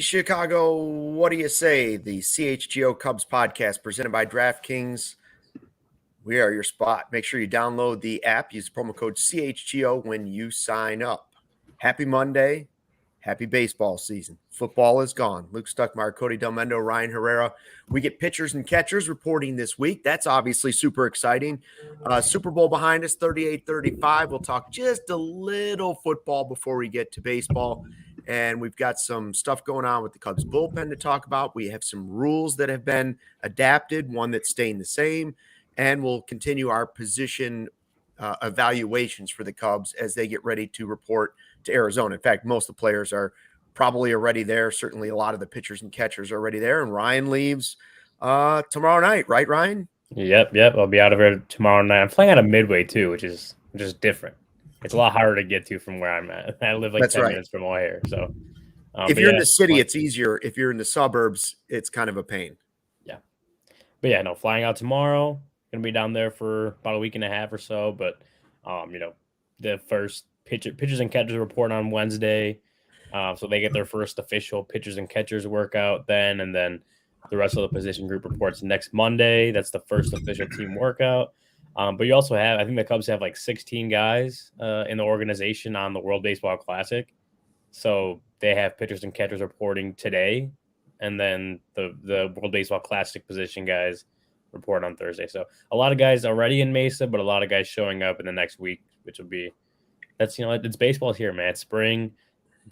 Chicago, what do you say? The CHGO Cubs Podcast presented by DraftKings. We are your spot. Make sure you download the app. Use the promo code CHGO when you sign up. Happy Monday. Happy baseball season. Football is gone. Luke Stuckmeyer, Cody Delmendo, Ryan Herrera. We get pitchers and catchers reporting this week. That's obviously super exciting. Super Bowl behind us, 38-35. We'll talk just a little football before we get to baseball. And we've got some stuff going on with the Cubs bullpen to talk about. We have some rules that have been adapted, one that's staying the same. And we'll continue our position evaluations for the Cubs as they get ready to report to Arizona. In fact, most of the players are probably already there. Certainly a lot of the pitchers and catchers are already there. And Ryan leaves tomorrow night, right, Ryan? Yep. I'll be out of here tomorrow night. I'm playing out of Midway too, which is just different. It's a lot harder to get to from where I'm at. I live like 10 minutes from O'Hare. So if you're in the city, it's easier. If you're in the suburbs, it's kind of a pain. Yeah. But yeah, no, flying out tomorrow. Going to be down there for about a week and a half or so. But, the first pitchers and catchers report on Wednesday. So they get their first official pitchers and catchers workout then. And then the rest of the position group reports next Monday. That's the first official team workout. But you also have, I think the Cubs have like 16 guys in the organization on the World Baseball Classic. So they have pitchers and catchers reporting today. And then the World Baseball Classic position guys report on Thursday. So a lot of guys already in Mesa, but a lot of guys showing up in the next week, which will be, it's baseball here, man. It's spring.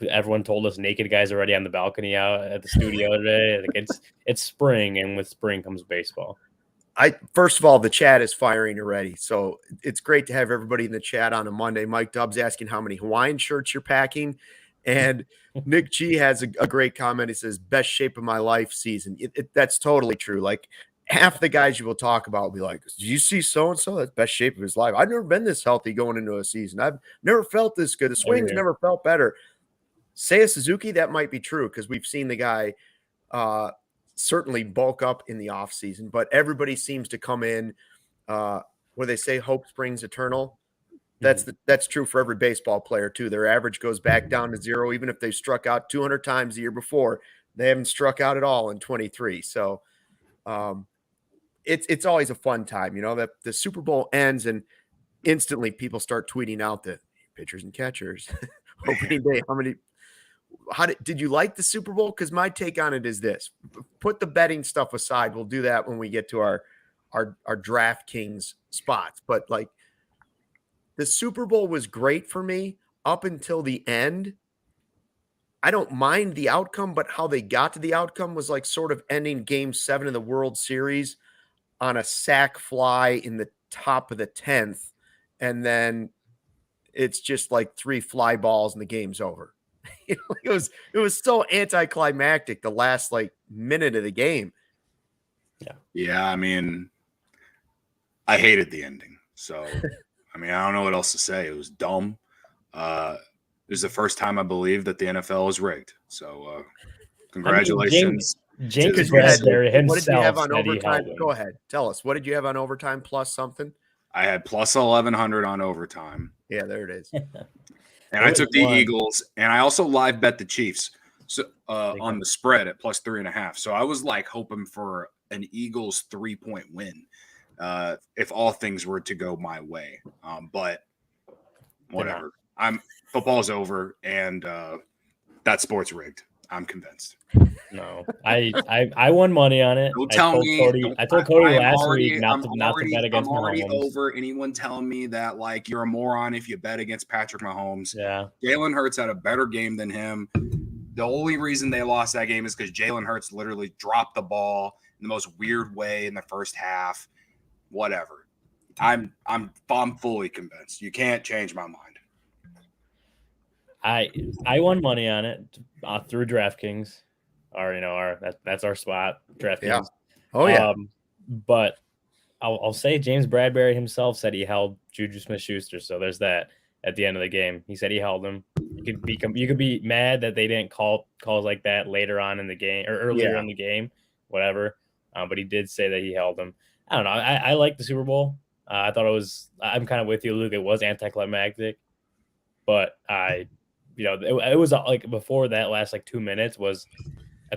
Everyone told us naked guys already on the balcony out at the studio today. It's spring, and with spring comes baseball. First of all, the chat is firing already. So it's great to have everybody in the chat on a Monday. Mike Dubbs asking how many Hawaiian shirts you're packing. And Nick G has a great comment. He says, best shape of my life season. That's totally true. Like half the guys you will talk about will be like, do you see so-and-so? That's best shape of his life. I've never been this healthy going into a season. I've never felt this good. The swing's never felt better. Seiya Suzuki, that might be true because we've seen the guy certainly bulk up in the off season, but everybody seems to come in where they say hope springs eternal. That's true for every baseball player too. Their average goes back down to zero, even if they struck out 200 times the year before. They haven't struck out at all in 23. So it's always a fun time, that the Super Bowl ends and instantly people start tweeting out the pitchers and catchers opening day. Did you like the Super Bowl? Because my take on it is this: put the betting stuff aside. We'll do that when we get to our DraftKings spots. But like the Super Bowl was great for me up until the end. I don't mind the outcome, but how they got to the outcome was like sort of ending Game 7 of the World Series on a sac fly in the top of the 10th, and then it's just like 3 fly balls and the game's over. It was so anticlimactic the last like minute of the game. Yeah. I mean, I hated the ending. So, I don't know what else to say. It was dumb. It was the first time I believe that the NFL is rigged. So, congratulations. James Bradbury himself. What did you have on overtime? Go ahead. Tell us. What did you have on overtime plus something? I had plus 1,100 on overtime. Yeah, there it is. And I took the Eagles, and I also live bet the Chiefs on the spread at plus 3.5. So I was like hoping for an Eagles 3-point win if all things were to go my way. But whatever. Football's over, and that sport's rigged. I'm convinced. No, I won money on it. Don't tell me. I told Cody last week not to bet against Mahomes. I'm already over anyone telling me that like you're a moron if you bet against Patrick Mahomes. Yeah, Jalen Hurts had a better game than him. The only reason they lost that game is because Jalen Hurts literally dropped the ball in the most weird way in the first half. Whatever. I'm fully convinced. You can't change my mind. I won money on it through DraftKings. That's our spot, DraftKings. Yeah. Oh yeah. But I'll say James Bradbury himself said he held Juju Smith-Schuster. So there's that at the end of the game. He said he held him. You could be mad that they didn't call calls like that later on in the game or earlier in the game, whatever. But he did say that he held him. I don't know. I like the Super Bowl. I thought I'm kind of with you, Luke. It was anticlimactic, but it was like before that last like 2 minutes was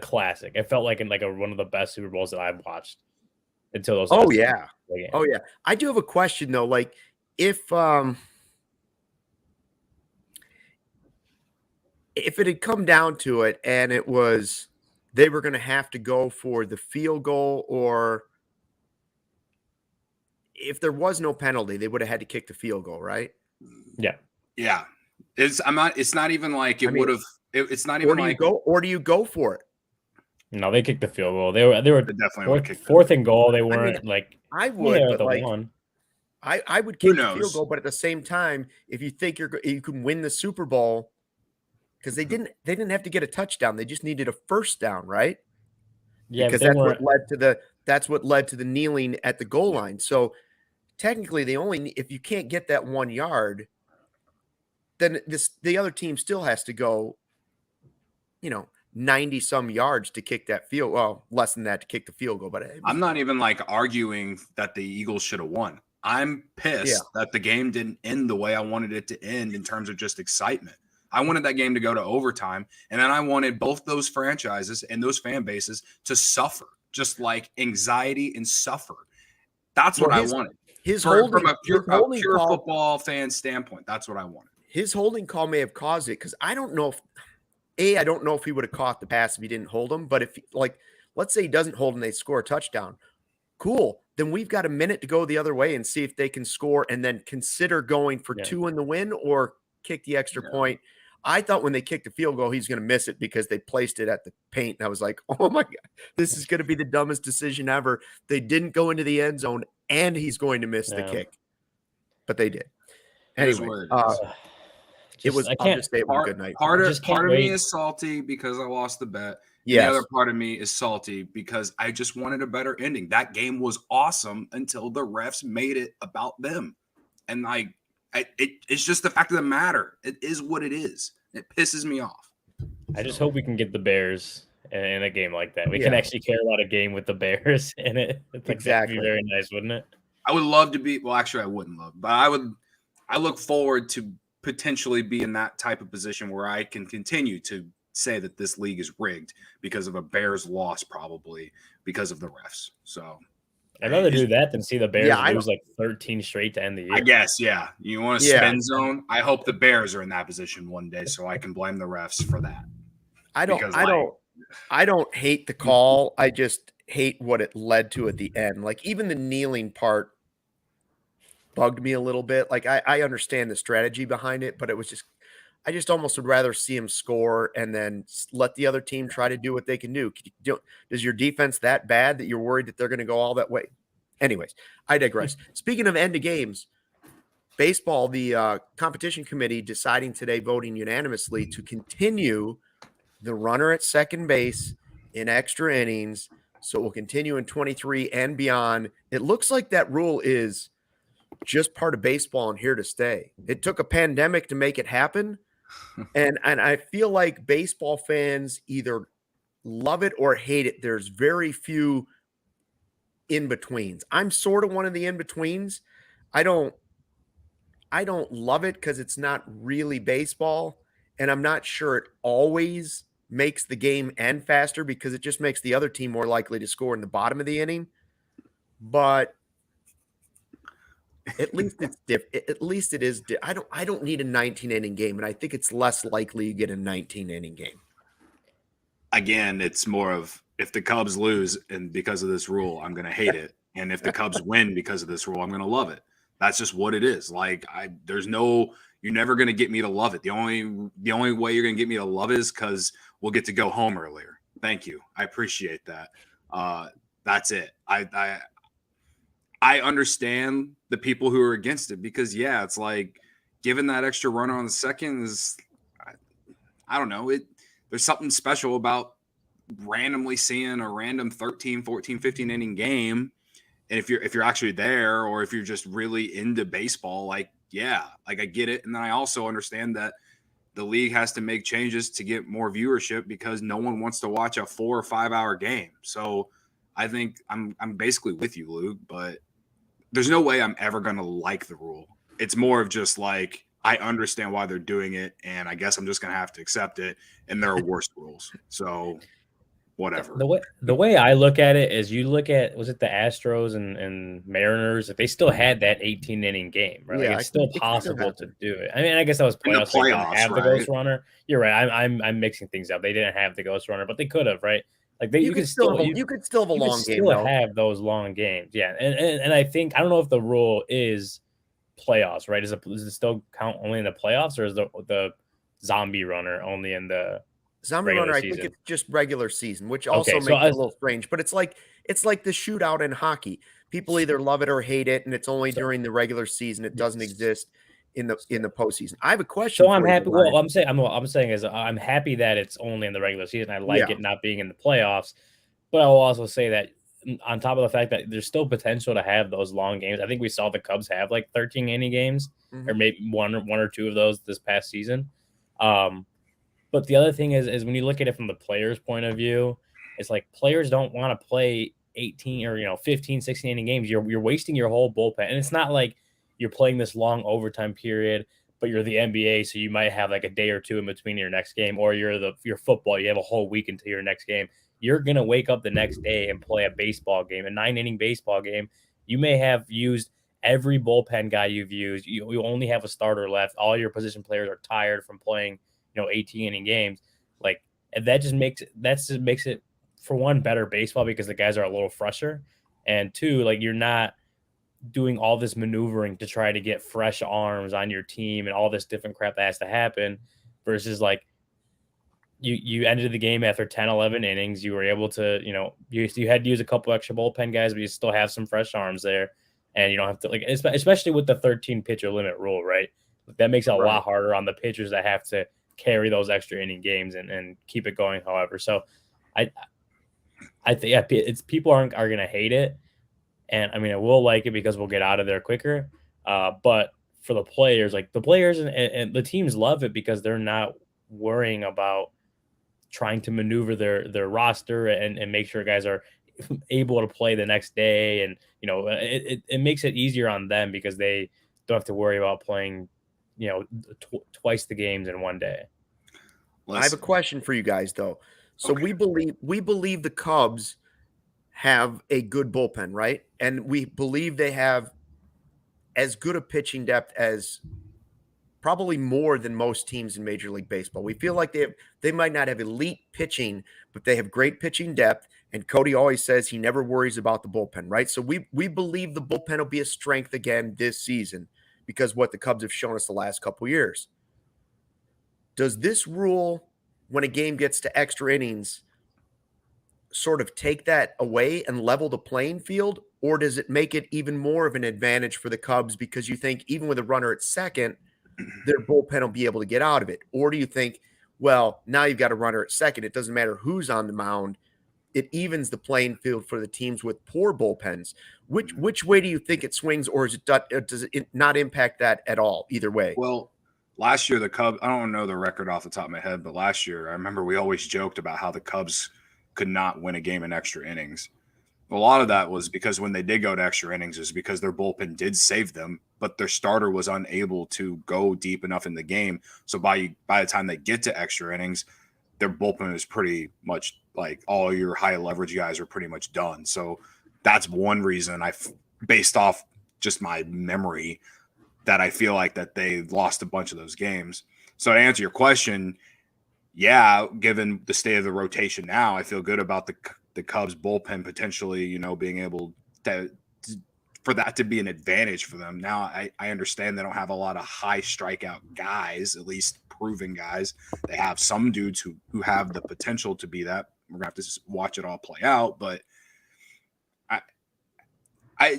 a classic. It felt like in like one of the best Super Bowls that I've watched until those. Oh yeah. Oh yeah. I do have a question though. Like if it had come down to it and it was they were going to have to go for the field goal, or if there was no penalty, they would have had to kick the field goal, right? Yeah. Yeah. It's not even like it would have. It's not even like or do you go for it? No, they kicked the field goal. They were definitely fourth and goal. They weren't I would, but like one. I would kick the field goal, but at the same time, if you think you can win the Super Bowl, because they didn't have to get a touchdown, they just needed a first down, right? Yeah, because that's what led to the kneeling at the goal line. So technically, if you can't get that 1 yard, then the other team still has to go, 90 some yards to kick that field. Well, less than that to kick the field goal. But I'm not even like arguing that the Eagles should have won. I'm pissed that the game didn't end the way I wanted it to end in terms of just excitement. I wanted that game to go to overtime, and then I wanted both those franchises and those fan bases to suffer, just like anxiety and suffer. That's what I wanted. From a pure football fan standpoint, that's what I wanted. His holding call may have caused it because I don't know if I don't know if he would have caught the pass if he didn't hold him. But if let's say he doesn't hold and they score a touchdown, cool. Then we've got a minute to go the other way and see if they can score and then consider going for 2 in the win or kick the extra point. I thought when they kicked the field goal, he's going to miss it because they placed it at the paint. And I was like, oh my God, this is going to be the dumbest decision ever. They didn't go into the end zone and he's going to miss the kick. But they did. Anyway, it was a good night. Part of me is salty because I lost the bet. Yeah. The other part of me is salty because I just wanted a better ending. That game was awesome until the refs made it about them. And it's just the fact of the matter. It is what it is. It pisses me off. I just hope we can get the Bears in a game like that. We can actually care about a game with the Bears in it. Exactly. That'd be very nice, wouldn't it? I would love to be. Well, actually, I wouldn't love, but I look forward to potentially be in that type of position where I can continue to say that this league is rigged because of a Bears loss, probably because of the refs. So I'd rather do that than see the Bears lose like 13 straight to end the year. I guess, yeah. You want to spin zone? I hope the Bears are in that position one day so I can blame the refs for that. I don't hate the call. I just hate what it led to at the end. Like even the kneeling part bugged me a little bit. Like I understand the strategy behind it, but it was just I just almost would rather see him score and then let the other team try to do what they can do. Is your defense that bad that you're worried that they're going to go all that way? Anyways, I digress. Speaking of end of games, baseball, the competition committee deciding today, voting unanimously to continue the runner at second base in extra innings. So it will continue in 23 and beyond. It looks like that rule is just part of baseball and here to stay. It took a pandemic to make it happen. And I feel like baseball fans either love it or hate it. There's very few in-betweens. I'm sort of one of the in-betweens. I don't love it because it's not really baseball. And I'm not sure it always makes the game end faster because it just makes the other team more likely to score in the bottom of the inning. But at least it's different. At least it is. I don't need a 19-inning game, and I think it's less likely you get a 19-inning game. Again, it's more of if the Cubs lose and because of this rule, I'm going to hate it, and if the Cubs win because of this rule, I'm going to love it. That's just what it is. Like you're never going to get me to love it. The only way you're going to get me to love it is because we'll get to go home earlier. Thank you. I appreciate that. That's it. I understand the people who are against it because, it's like giving that extra runner on the second is, I don't know. There's something special about randomly seeing a random 13, 14, 15 inning game. And if you're actually there or if you're just really into baseball, I get it. And then I also understand that the league has to make changes to get more viewership because no one wants to watch a 4 or 5 hour game. So I think I'm basically with you, Luke, but there's no way I'm ever going to like the rule. It's more of just like, I understand why they're doing it, and I guess I'm just going to have to accept it, and there are worse rules. So whatever. The way I look at it is, you look at, was it the Astros and Mariners? If they still had that 18 inning game, right? Yeah, Like, it's still possible to do it. I mean, I guess that was In the playoffs. They didn't playoffs, have the right? ghost runner. You're right. I'm mixing things up. They didn't have the ghost runner, but they could have, right? Like, you could still have a long game. Still have those long games, yeah. And I think, I don't know if the rule is playoffs, right? Does it still count only in the playoffs, or is the zombie runner only in the Zombie regular runner? I season? think it's just regular season, which also Okay, makes it a little strange. But it's like the shootout in hockey. People either love it or hate it, and it's only during the regular season. It doesn't exist in the postseason. I have a question. So I'm for you, happy. Ryan. Well, I'm saying is, I'm happy that it's only in the regular season. I like it not being in the playoffs, but I will also say that, on top of the fact that there's still potential to have those long games. I think we saw the Cubs have like 13 inning games, or maybe one or two of those this past season. But the other thing is when you look at it from the player's point of view, it's like, players don't want to play 18 or 15, 16 inning games. You're wasting your whole bullpen, and it's not like you're playing this long overtime period, but you're the NBA, so you might have like a day or two in between your next game, or you're football, you have a whole week until your next game. You're gonna wake up the next day and play a baseball game, a 9-inning baseball game. You may have used every bullpen guy you've used. You only have a starter left. All your position players are tired from playing 18 inning games. Like, and that just makes it, for one, better baseball, because the guys are a little fresher, and two, like, you're not doing all this maneuvering to try to get fresh arms on your team and all this different crap that has to happen, versus like, you ended the game after 10, 11 innings. You were able to, you had to use a couple extra bullpen guys, but you still have some fresh arms there, and you don't have to, like, especially with the 13 pitcher limit rule, right? That makes it a lot harder on the pitchers that have to carry those extra inning games and keep it going. However, so I think it's, people are going to hate it, and I mean, I will like it because we'll get out of there quicker. But for the players, like, the players and the teams love it because they're not worrying about trying to maneuver their roster and make sure guys are able to play the next day. And, it makes it easier on them because they don't have to worry about playing, twice the games in one day. I have a question for you guys, though. So we believe the Cubs have a good bullpen, right? And we believe they have as good a pitching depth as, probably more than, most teams in Major League Baseball. We feel like they might not have elite pitching, but they have great pitching depth. And Cody always says he never worries about the bullpen, right? So we believe the bullpen will be a strength again this season, because what the Cubs have shown us the last couple of years. Does this rule, when a game gets to extra innings, sort of take that away and level the playing field? Or does it make it even more of an advantage for the Cubs, because you think even with a runner at second, their bullpen will be able to get out of it? Or do you think, well, now you've got a runner at second, it doesn't matter who's on the mound, it evens the playing field for the teams with poor bullpens? Which way do you think it swings, or does it not impact that at all, either way? Well, last year the Cubs, I don't know the record off the top of my head, but last year I remember we always joked about how the Cubs could not win a game in extra innings. A lot of that was because when they did go to extra innings is because their bullpen did save them, but their starter was unable to go deep enough in the game. So by the time they get to extra innings, their bullpen is pretty much, like, all your high leverage guys are pretty much done. So that's one reason, based off just my memory, that I feel like that they lost a bunch of those games. So to answer your question, yeah, given the state of the rotation now, I feel good about the Cubs bullpen potentially, being able to for that to be an advantage for them. Now, I understand they don't have a lot of high strikeout guys, at least proven guys. They have some dudes who have the potential to be that. We're gonna have to just watch it all play out. But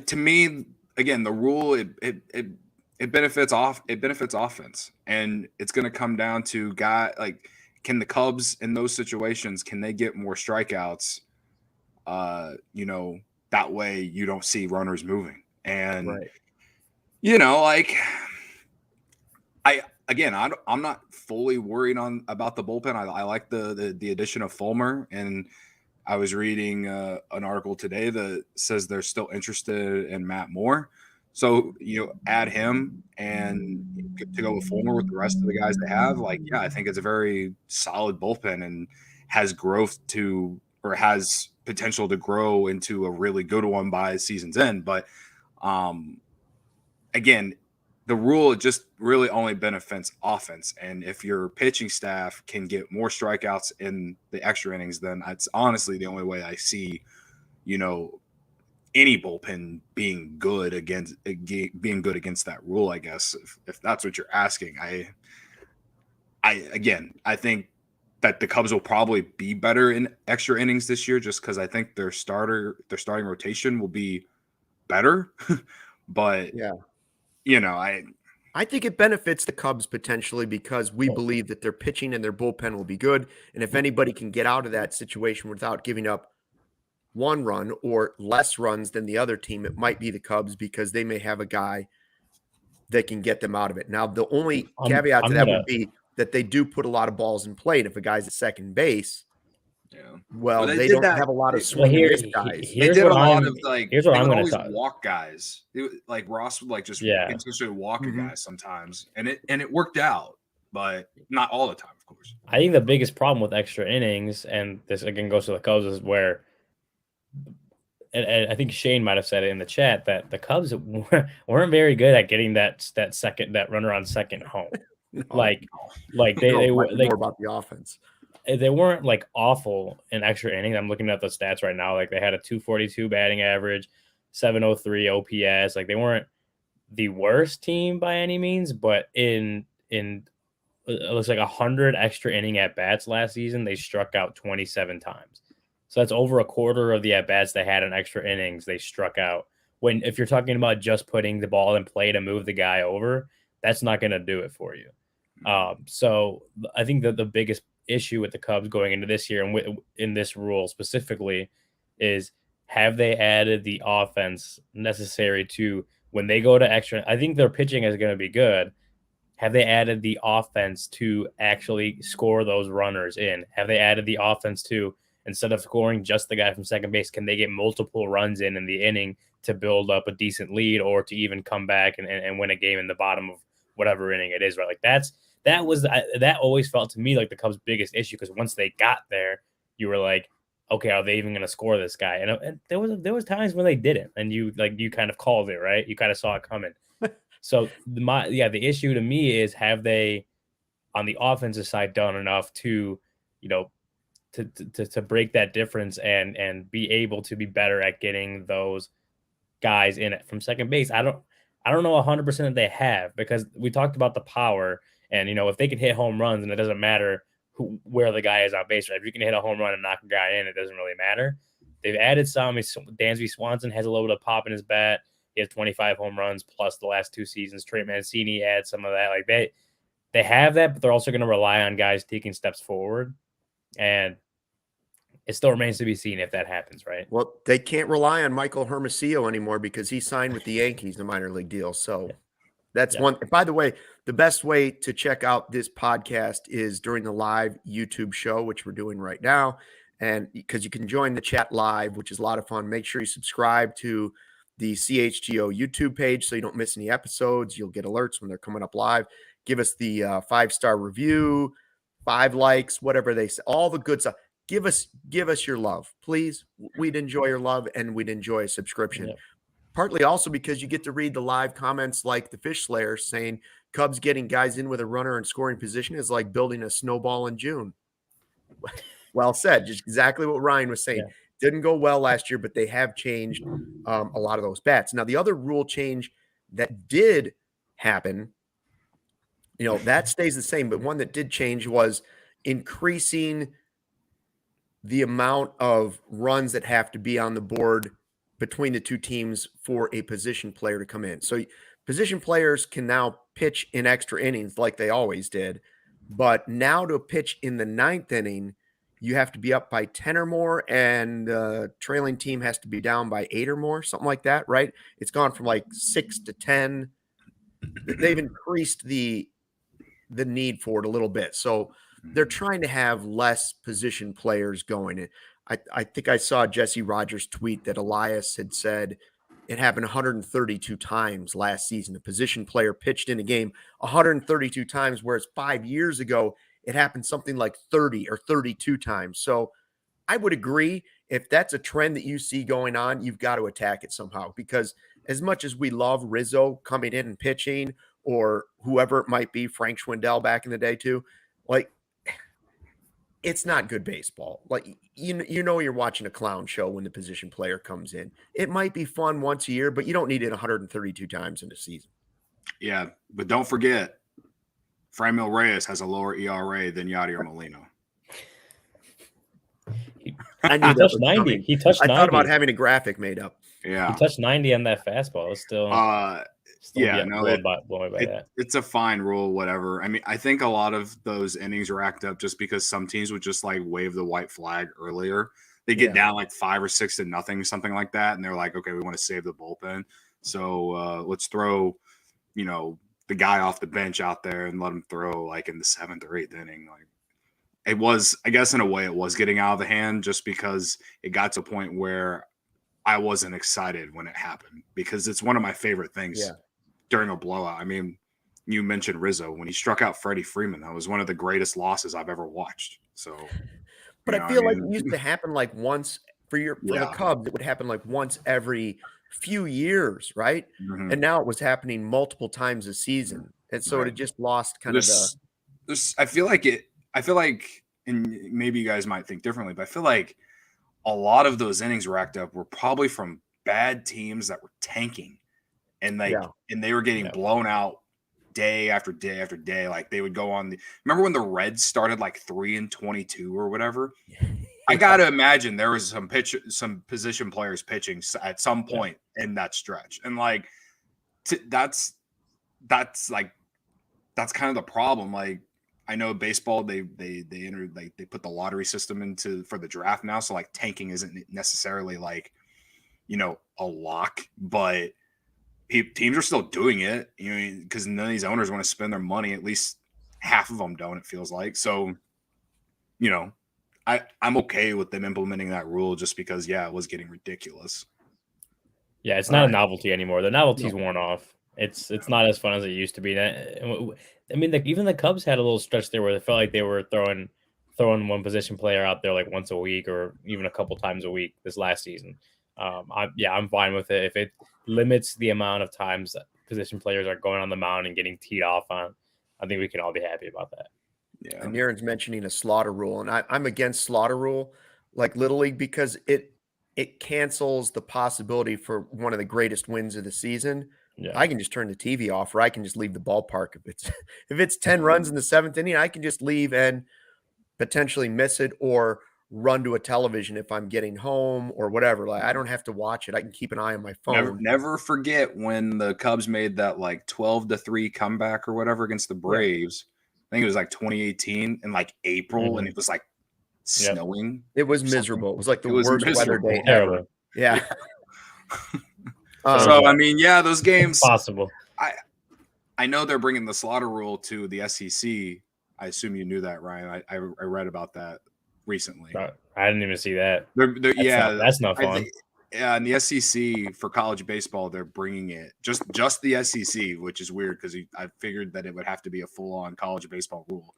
to me, again, the rule it benefits offense, and it's going to come down to can the Cubs in those situations, can they get more strikeouts? That way you don't see runners moving. And I'm not fully worried about the bullpen. I like the addition of Fulmer, and I was reading an article today that says they're still interested in Matt Moore. So, add him and to go with Fulmer with the rest of the guys they have. I think it's a very solid bullpen and has growth to or has potential to grow into a really good one by season's end. But again, the rule just really only benefits offense. And if your pitching staff can get more strikeouts in the extra innings, then that's honestly the only way I see, any bullpen being good against that rule, I guess, if that's what you're asking. I think that the Cubs will probably be better in extra innings this year, just because I think their starting rotation will be better. But yeah, I think it benefits the Cubs potentially because we believe that their pitching and their bullpen will be good. And if anybody can get out of that situation without giving up one run or less runs than the other team, it might be the Cubs because they may have a guy that can get them out of it. Now, the only caveat to that would be that they do put a lot of balls in play. And if a guy's at second base, well, they don't have a lot of swing and miss guys. They did a lot of here's what I'm going to talk. Walk guys. Ross would intentionally walk a guy sometimes, and it worked out, but not all the time, of course. I think the biggest problem with extra innings, and this again goes to the Cubs, is where, and I think Shane might have said it in the chat, that the Cubs weren't very good at getting that runner on second home. They more about the offense. They weren't awful in extra innings. I'm looking at the stats right now. They had a 242 batting average, 703 OPS. They weren't the worst team by any means, but in it looks like 100 extra inning at bats last season, they struck out 27 times. So that's over a quarter of the at bats they had in extra innings they struck out. If you're talking about just putting the ball in play to move the guy over, that's not going to do it for you. So I think that the biggest issue with the Cubs going into this year and in this rule specifically is, have they added the offense necessary to when they go to extra? I think their pitching is going to be good. Have they added the offense to actually score those runners in? Have they added the offense to, instead of scoring just the guy from second base, can they get multiple runs in the inning to build up a decent lead or to even come back and win a game in the bottom of whatever inning it is, right? That always felt to me like the Cubs' biggest issue, because once they got there, you were like, okay, are they even going to score this guy? And there was times when they didn't, and you kind of called it, right? You kind of saw it coming. So the issue to me is, have they on the offensive side done enough to, to break that difference and be able to be better at getting those guys in it from second base? I don't know 100% that they have, because we talked about the power, and if they can hit home runs, and it doesn't matter where the guy is on base, right? If you can hit a home run and knock a guy in, it doesn't really matter. They've added some. Dansby Swanson has a little bit of pop in his bat. He has 25 home runs plus the last 2 seasons. Trey Mancini adds some of that. They have that, but they're also going to rely on guys taking steps forward, and it still remains to be seen if that happens, right? Well, they can't rely on Michael Hermosillo anymore because he signed with the Yankees, the minor league deal. So that's one. By the way, the best way to check out this podcast is during the live YouTube show, which we're doing right now. And because you can join the chat live, which is a lot of fun. Make sure you subscribe to the CHGO YouTube page so you don't miss any episodes. You'll get alerts when they're coming up live. Give us the 5-star review, 5 likes, whatever they say, all the good stuff. Give us your love, please. We'd enjoy your love, and we'd enjoy a subscription. Yeah. Partly also because you get to read the live comments like the Fish Slayer saying Cubs getting guys in with a runner in scoring position is like building a snowball in June. Well said. Just exactly what Ryan was saying. Yeah. Didn't go well last year, but they have changed a lot of those bats. Now, the other rule change that did happen, that stays the same, but one that did change was increasing the amount of runs that have to be on the board between the two teams for a position player to come in. So position players can now pitch in extra innings like they always did. But now to pitch in the 9th inning, you have to be up by 10 or more, and the trailing team has to be down by 8 or more, something like that, right? It's gone from 6 to 10. They've increased the need for it a little bit. So they're trying to have less position players going. I think I saw Jesse Rogers tweet that Elias had said it happened 132 times last season. A position player pitched in a game 132 times, whereas 5 years ago, it happened something like 30 or 32 times. So I would agree. If that's a trend that you see going on, you've got to attack it somehow, because as much as we love Rizzo coming in and pitching, or whoever it might be, Frank Schwindel back in the day too, like, it's not good baseball. Like, you know, you're watching a clown show when the position player comes in. It might be fun once a year, but you don't need it 132 times in a season. Yeah, but don't forget, Franmil Reyes has a lower ERA than Yadier Molina. I knew He that touched was 90. coming. He touched I 90. thought about having a graphic made up. Yeah, He touched 90 on that fastball. It was still yeah, no, blown by that. It's a fine rule, whatever. I mean, I think a lot of those innings racked up just because some teams would just like wave the white flag earlier. They get down like 5 or 6 to nothing, something like that, and they're like, okay, we want to save the bullpen, so let's throw, the guy off the bench out there and let him throw like in the 7th or 8th inning. Like, it was, I guess, in a way, it was getting out of the hand just because it got to a point where I wasn't excited when it happened, because it's one of my favorite things during a blowout. I mean, you mentioned Rizzo when he struck out Freddie Freeman. That was one of the greatest losses I've ever watched. So, but I feel like it used to happen like once for the Cubs. It would happen like once every few years, right? Mm-hmm. And now it was happening multiple times a season, and so it just lost kind of the. I feel like, and maybe you guys might think differently, but I feel like a lot of those innings racked up were probably from bad teams that were tanking, and they were getting blown out day after day after day. Like, they would go on remember when the Reds started like 3-22 or whatever? I gotta imagine there was some position players pitching at some point in that stretch, and like that's kind of the problem. Like, I know baseball, they entered, like, they put the lottery system for the draft now, so like tanking isn't necessarily like, a lock, but teams are still doing it, because none of these owners want to spend their money. At least half of them don't, it feels like. So, I'm okay with them implementing that rule just because, it was getting ridiculous. Yeah, it's not a novelty anymore. The novelty's worn off. It's not as fun as it used to be. I mean, even the Cubs had a little stretch there where they felt like they were throwing one position player out there like once a week or even a couple times a week this last season. I'm fine with it. If it limits the amount of times that position players are going on the mound and getting teed off on, I think we can all be happy about that. Yeah. And Aaron's mentioning a slaughter rule, and I'm against slaughter rule, like Little League, because it cancels the possibility for one of the greatest wins of the season. Yeah. I can just turn the TV off, or I can just leave the ballpark. If it's 10 runs in the 7th inning, I can just leave and potentially miss it or run to a television if I'm getting home or whatever. Like, I don't have to watch it. I can keep an eye on my phone. Never forget when the Cubs made that like 12-3 comeback or whatever against the Braves. Yeah. I think it was like 2018 in like April, and it was like snowing. It was miserable. It was like the worst weather day ever. Yeah. So I mean, those games. Possible. I know they're bringing the slaughter rule to the SEC. I assume you knew that, Ryan. I read about that recently. I didn't even see that. That's not fun. In the SEC for college baseball, they're bringing it just the SEC, which is weird because I figured that it would have to be a full-on college baseball rule.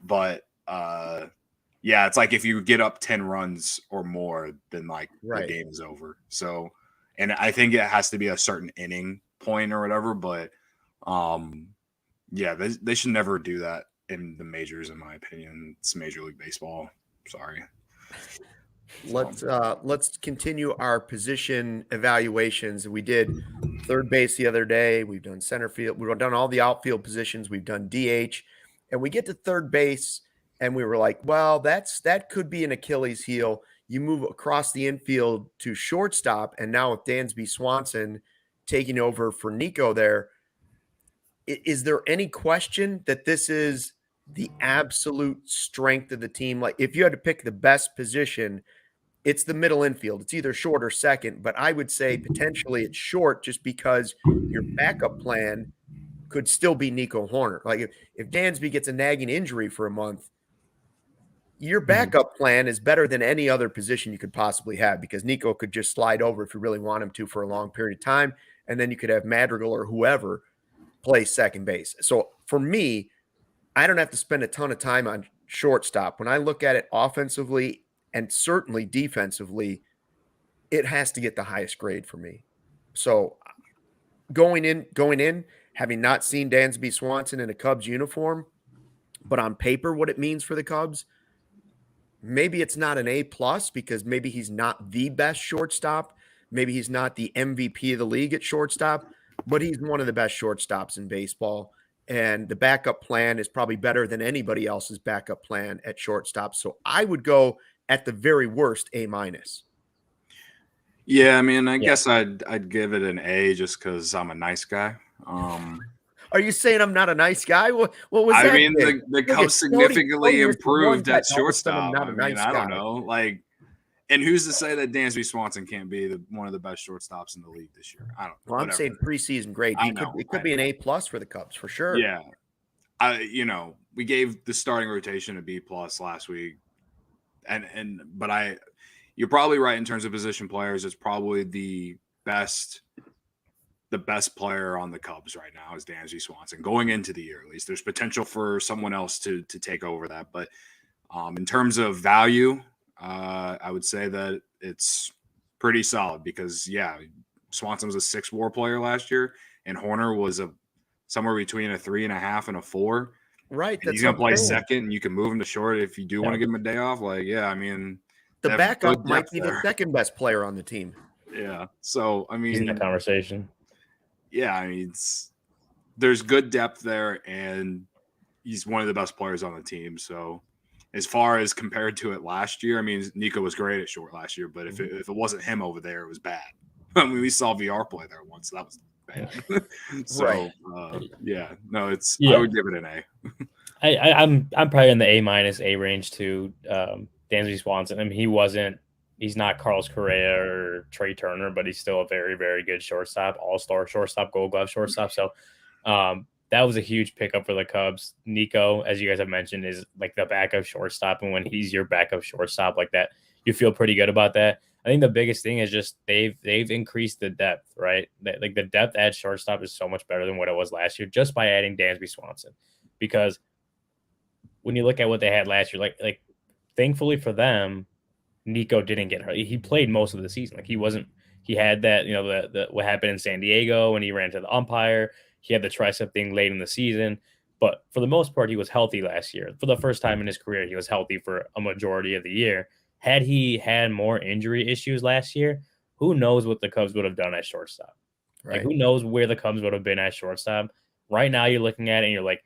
But it's like if you get up 10 runs or more, then like the game is over. So, and I think it has to be a certain inning point or whatever. But they should never do that in the majors, in my opinion. It's Major League Baseball. Sorry. Let's continue our position evaluations. We did third base the other day. We've done center field. We've done all the outfield positions. We've done DH, and we get to third base, and we were like, well, that could be an Achilles heel. You move across the infield to shortstop, and now with Dansby Swanson taking over for Nico there, is there any question that this is the absolute strength of the team? Like, if you had to pick the best position, it's the middle infield. It's either short or second, but I would say potentially it's short just because your backup plan could still be Nico Horner. Like, if Dansby gets a nagging injury for a month, your backup plan is better than any other position you could possibly have, because Nico could just slide over if you really want him to for a long period of time, and then you could have Madrigal or whoever play second base. So for me, I don't have to spend a ton of time on shortstop. When I look at it offensively and certainly defensively, it has to get the highest grade for me. So going in, having not seen Dansby Swanson in a Cubs uniform, but on paper, what it means for the Cubs, maybe it's not an A+ because maybe he's not the best shortstop. Maybe he's not the MVP of the league at shortstop, but he's one of the best shortstops in baseball. And the backup plan is probably better than anybody else's backup plan at shortstop. So I would go at the very worst A-. Yeah, I mean, I guess I'd give it an A just because I'm a nice guy. Are you saying I'm not a nice guy? What was that? I mean, the Cubs significantly improved at all of a sudden I'm shortstop. not a nice I don't guy. know. Like, and who's to say that Dansby Swanson can't be one of the best shortstops in the league this year? I don't know. Well, I'm saying preseason grade. It could be an A+ for the Cubs for sure. Yeah. We gave the starting rotation a B+ last week. But you're probably right in terms of position players. It's probably the best player on the Cubs right now is Dansby Swanson going into the year. At least there's potential for someone else to take over that. But in terms of value, I would say that it's pretty solid because Swanson was a 6 WAR player last year, and Horner was somewhere between a 3.5 and a 4. Right. He's gonna play second, and you can move him to short if you do want to give him a day off. The backup might be the second best player on the team. Yeah. So he's in the conversation. Yeah, I mean, there's good depth there, and he's one of the best players on the team. So, as far as compared to it last year, I mean, Nico was great at short last year, but if it wasn't him over there, it was bad. I mean, we saw VR play there once. So that was bad. So, right. I would give it an A. I'm probably in the A- A range too. Dansby Swanson. I mean, he's not Carlos Correa or Trey Turner, but he's still a very, very good shortstop, all-star shortstop, Gold Glove shortstop. So that was a huge pickup for the Cubs. Nico, as you guys have mentioned, is like the backup shortstop, and when he's your backup shortstop like that, you feel pretty good about that. I think the biggest thing is just they've increased the depth, right? Like the depth at shortstop is so much better than what it was last year just by adding Dansby Swanson. Because when you look at what they had last year, like thankfully for them, Nico didn't get hurt. He played most of the season. Like he had that, the what happened in San Diego when he ran to the umpire. He had the tricep thing late in the season. But for the most part, he was healthy last year. For the first time in his career, he was healthy for a majority of the year. Had he had more injury issues last year, who knows what the Cubs would have done at shortstop? Right. Like, who knows where the Cubs would have been at shortstop? Right now, you're looking at it and you're like,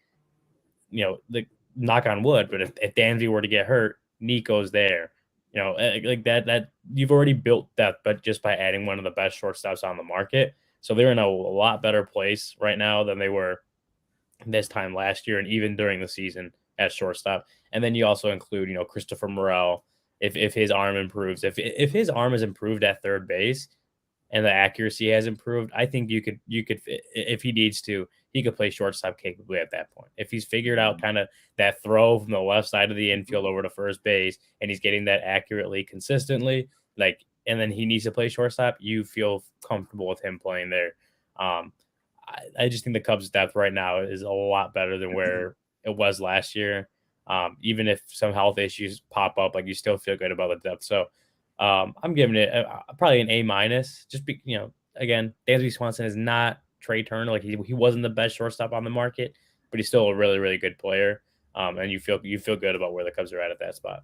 the knock on wood. But if Dansby were to get hurt, Nico's there. Like that you've already built that, but just by adding one of the best shortstops on the market. So they're in a lot better place right now than they were this time last year and even during the season at shortstop. And then you also include, Christopher Morel. If his arm improves, if his arm is improved at third base and the accuracy has improved, I think you could, if he needs to, he could play shortstop capably at that point. If he's figured out kind of that throw from the left side of the infield over to first base and he's getting that accurately, consistently, and then he needs to play shortstop, you feel comfortable with him playing there. I just think the Cubs' depth right now is a lot better than where it was last year. Even if some health issues pop up, you still feel good about the depth. So I'm giving it probably an A-. Just again, Dansby Swanson is not Trey Turner. Like he wasn't the best shortstop on the market, but he's still a really, really good player. And you feel good about where the Cubs are at that spot.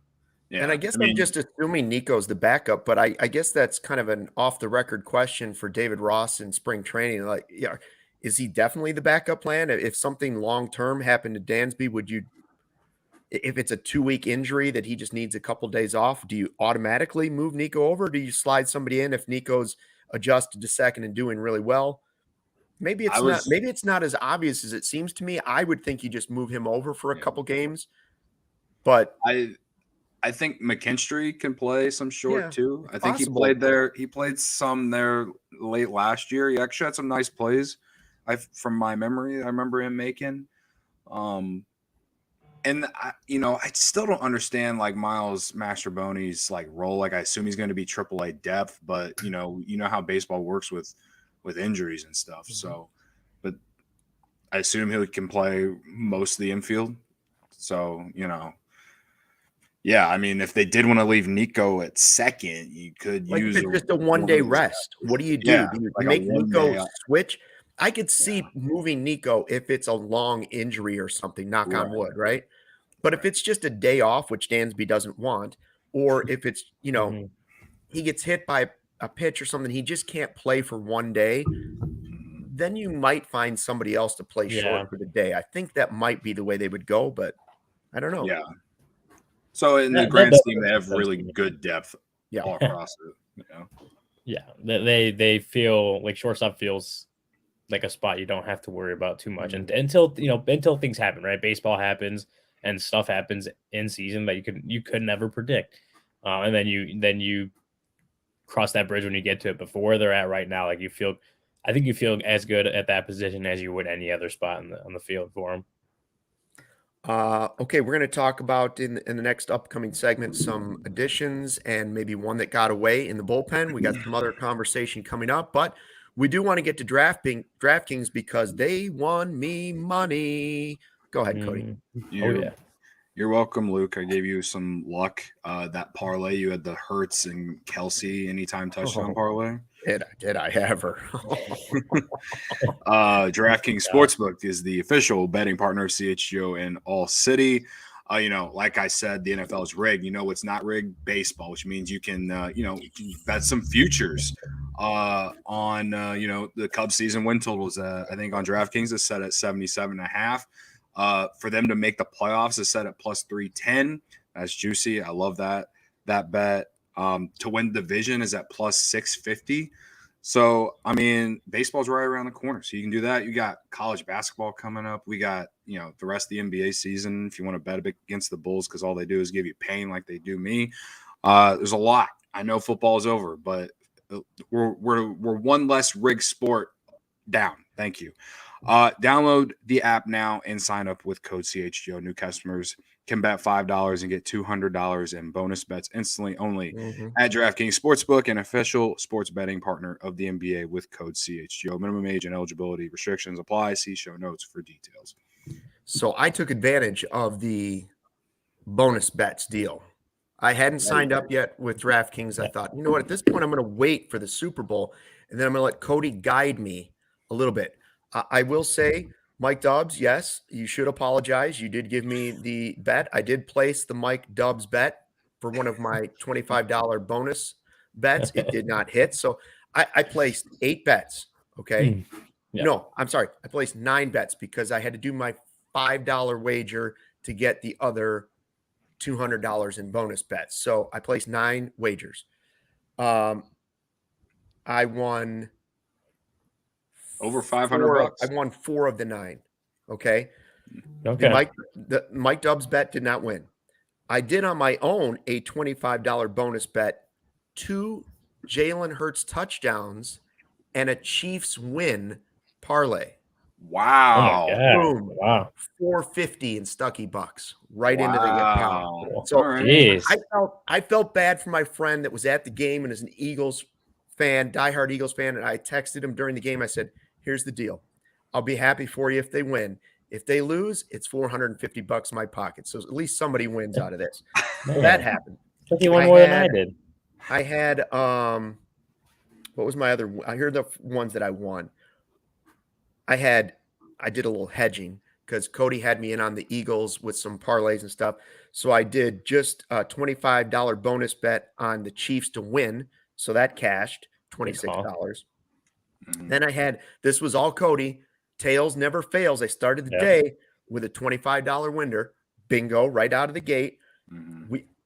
Yeah, and I guess I'm just assuming Nico's the backup, but I guess that's kind of an off-the-record question for David Ross in spring training. Is he definitely the backup plan? If something long-term happened to Dansby, would you? If it's a 2-week injury that he just needs a couple days off, do you automatically move Nico over? Or do you slide somebody in if Nico's adjusted to second and doing really well? Maybe it's not as obvious as it seems to me. I would think you just move him over for a couple games. But I think McKinstry can play some short too. I think possible. He played there. He played some there late last year. He actually had some nice plays. From my memory, I remember him making. And I still don't understand Miles Mastrobuoni's role. I assume he's going to be AAA depth, but you know how baseball works with injuries and stuff. So, but I assume he can play most of the infield. So Yeah, I mean, if they did want to leave Nico at second, you could Like use if it's just a 1-day rest. What do you do? Yeah, Do you like a make 1 Nico day. switch? I could see moving Nico if it's a long injury or something, knock on Right. wood, right? But if it's just a day off, which Dansby doesn't want, or if it's, Mhm. he gets hit by a pitch or something, he just can't play for 1 day, then you might find somebody else to play Yeah. short for the day. I think that might be the way they would go, but I don't know. Yeah. So in the That grand does scheme, they make have sense really to me. good depth Yeah. all across it. Yeah, they feel like shortstop feels like a spot you don't have to worry about too much, and until things happen, right? Baseball happens and stuff happens in season that you could never predict, and then you cross that bridge when you get to it. But for where they're at right now, like I think you feel as good at that position as you would any other spot on the field for them. Okay, we're going to talk about in the next upcoming segment some additions and maybe one that got away in the bullpen. We got some other conversation coming up, but we do want to get to DraftKings because they won me money. Go ahead, Cody. You're welcome, Luke. I gave you some luck. That parlay, you had the Hurts and Kelsey anytime touchdown parlay. Did I ever? DraftKings Sportsbook is the official betting partner of CHGO in all city. Like I said, the NFL is rigged. It's not rigged? Baseball, which means you can, you can bet some futures on, the Cubs season win totals. I think on DraftKings is set at 77.5. For them to make the playoffs is set at plus 310. That's juicy. I love that bet. To win the division is at plus 650. So, I mean, baseball's right around the corner. So you can do that. You got college basketball coming up. We got, the rest of the NBA season. If you want to bet against the Bulls, because all they do is give you pain like they do me. There's a lot. I know football is over, but we're one less rigged sport down. Thank you. Download the app now and sign up with code CHGO. New customers can bet $5 and get $200 in bonus bets instantly only at DraftKings Sportsbook, an official sports betting partner of the NBA with code CHGO. Minimum age and eligibility restrictions apply. See show notes for details. So I took advantage of the bonus bets deal. I hadn't signed up yet with DraftKings. I thought, you know what, at this point, I'm going to wait for the Super Bowl, and then I'm going to let Cody guide me a little bit. I will say, Mike Dubs, yes, you should apologize. You did give me the bet. I did place the Mike Dubs bet for one of my $25 bonus bets. It did not hit. So I placed 8 bets. Okay. No, I'm sorry. I placed 9 bets because I had to do my $5 wager to get the other $200 in bonus bets. So I placed 9 wagers. I won over $500. I won 4 of the 9. Okay. Okay. The Mike Dubs bet did not win. I did on my own a $25 bonus bet, 2 Jalen Hurts touchdowns and a Chiefs win parlay. Wow. Oh my God. Boom. Wow. 450 in Stucky bucks right into the account. So I felt bad for my friend that was at the game and is an Eagles fan, diehard Eagles fan. And I texted him during the game. I said, here's the deal. I'll be happy for you if they win. If they lose, it's $450 in my pocket. So at least somebody wins out of this. So that happened. Took you one more than I did. I had what was my other? I heard the ones that I won. I did a little hedging because Cody had me in on the Eagles with some parlays and stuff. So I did just a $25 bonus bet on the Chiefs to win. So that cashed $26. Then this was all Cody. Tails never fails. I started the day with a $25 winner. Bingo, right out of the gate.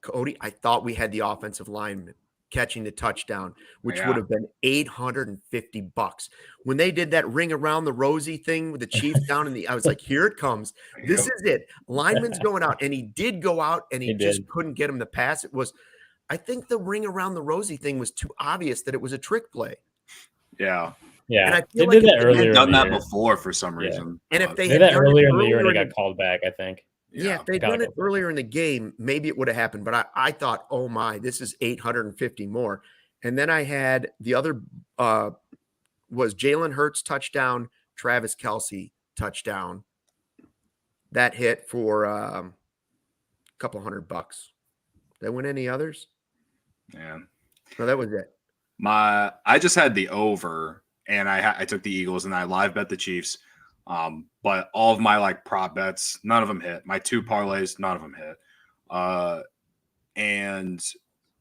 Cody, I thought we had the offensive lineman catching the touchdown, which would have been $850. When they did that ring around the rosy thing with the Chiefs down I was like, here it comes. This is it. Lineman's going out. And he did go out and he just couldn't get him to pass. I think the ring around the rosy thing was too obvious that it was a trick play. Yeah. Yeah. And I they feel did like that earlier. They've done that before for some reason. And if they did had that done earlier it in the year and earlier it got called back, I think. Yeah, if they'd done it earlier in the game, maybe it would have happened. But I thought, oh my, this is 850 more. And then I had the other was Jalen Hurts touchdown, Travis Kelsey touchdown. That hit for a couple $100. Did I win any others? Yeah. No, that was it. I just had the over, and I took the Eagles, and I live bet the Chiefs. But all of my like prop bets, none of them hit. My 2 parlays, none of them hit.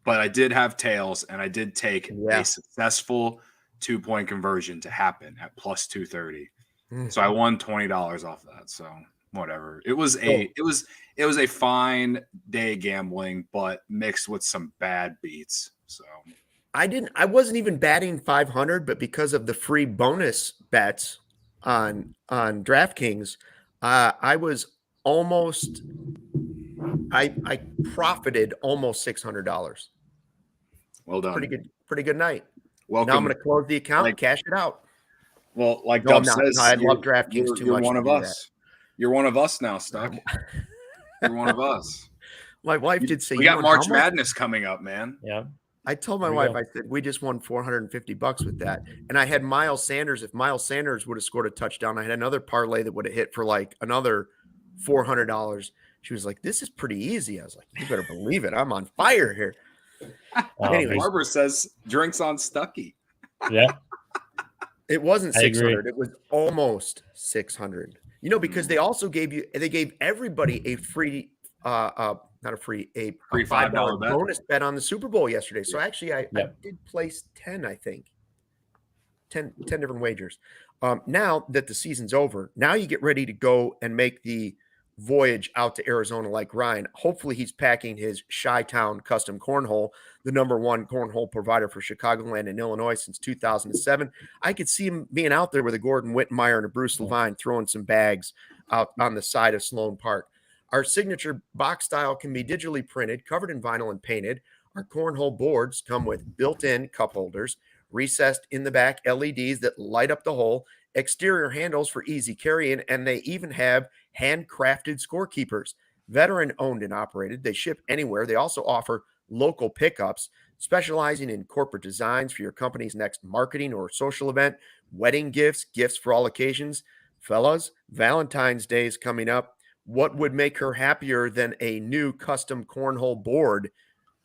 But I did have tails, and I did take a successful 2-point conversion to happen at plus 230. So I won $20 off that. So whatever. It was a fine day gambling, but mixed with some bad beats. So I wasn't even batting 500, but because of the free bonus bets on DraftKings, I profited almost $600. Well done. Pretty good night. Welcome. Now I'm going to close the account, cash it out. Well, like Dub says, I love DraftKings too much. You're one of us. You're one of us now, Stuck. You're one of us. My wife did say, we got March Madness coming up, man. Yeah. I told my wife, I said, we just won $450 with that. And I had Miles Sanders. If Miles Sanders would have scored a touchdown, I had another parlay that would have hit for like another $400. She was like, this is pretty easy. I was like, you better believe it. I'm on fire here. Anyway, Barbara says drinks on Stucky. Yeah. It wasn't 600. It was almost 600. You know, because they also gave everybody a free free $5 bonus bet on the Super Bowl yesterday. So actually I did place 10, I think. 10 different wagers. Now that the season's over, now you get ready to go and make the voyage out to Arizona like Ryan. Hopefully he's packing his Chi-Town custom cornhole, the #1 cornhole provider for Chicagoland and Illinois since 2007. I could see him being out there with a Gordon Wittenmeyer and a Bruce Levine throwing some bags out on the side of Sloan Park. Our signature box style can be digitally printed, covered in vinyl, and painted. Our cornhole boards come with built-in cup holders, recessed in the back LEDs that light up the hole, exterior handles for easy carrying, and they even have handcrafted scorekeepers. Veteran owned and operated. They ship anywhere. They also offer local pickups, specializing in corporate designs for your company's next marketing or social event, wedding gifts, gifts for all occasions. Fellas, Valentine's Day is coming up. What would make her happier than a new custom cornhole board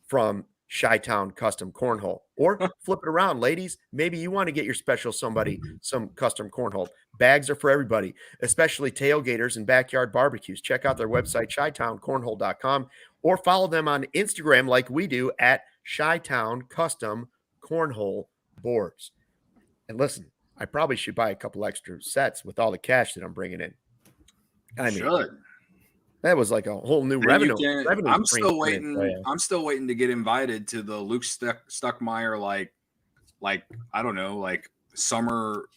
from Chi-Town Custom Cornhole? Or flip it around, ladies. Maybe you want to get your special somebody some custom cornhole. Bags are for everybody, especially tailgaters and backyard barbecues. Check out their website, ChiTownCornhole.com, or follow them on Instagram like we do at Chi-Town Custom Cornhole Boards. And listen, I probably should buy a couple extra sets with all the cash that I'm bringing in. I mean, that was like a whole new revenue. I'm still waiting. I'm still waiting to get invited to the Luke Stuckmeyer, like I don't know, like summer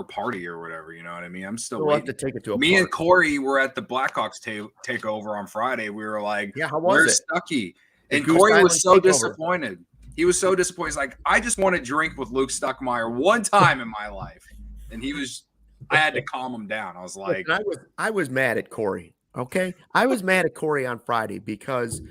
party or whatever. You know what I mean? I'm still waiting to take it to a Me and Corey were at the Blackhawks takeover on Friday. We were like, yeah, how was it? Stucky? And Corey was so disappointed. He was so disappointed. He's like, I just want to drink with Luke Stuckmeyer one time in my life, and I had to calm him down. I was like, I was mad at Corey. Okay. I was mad at Corey on Friday because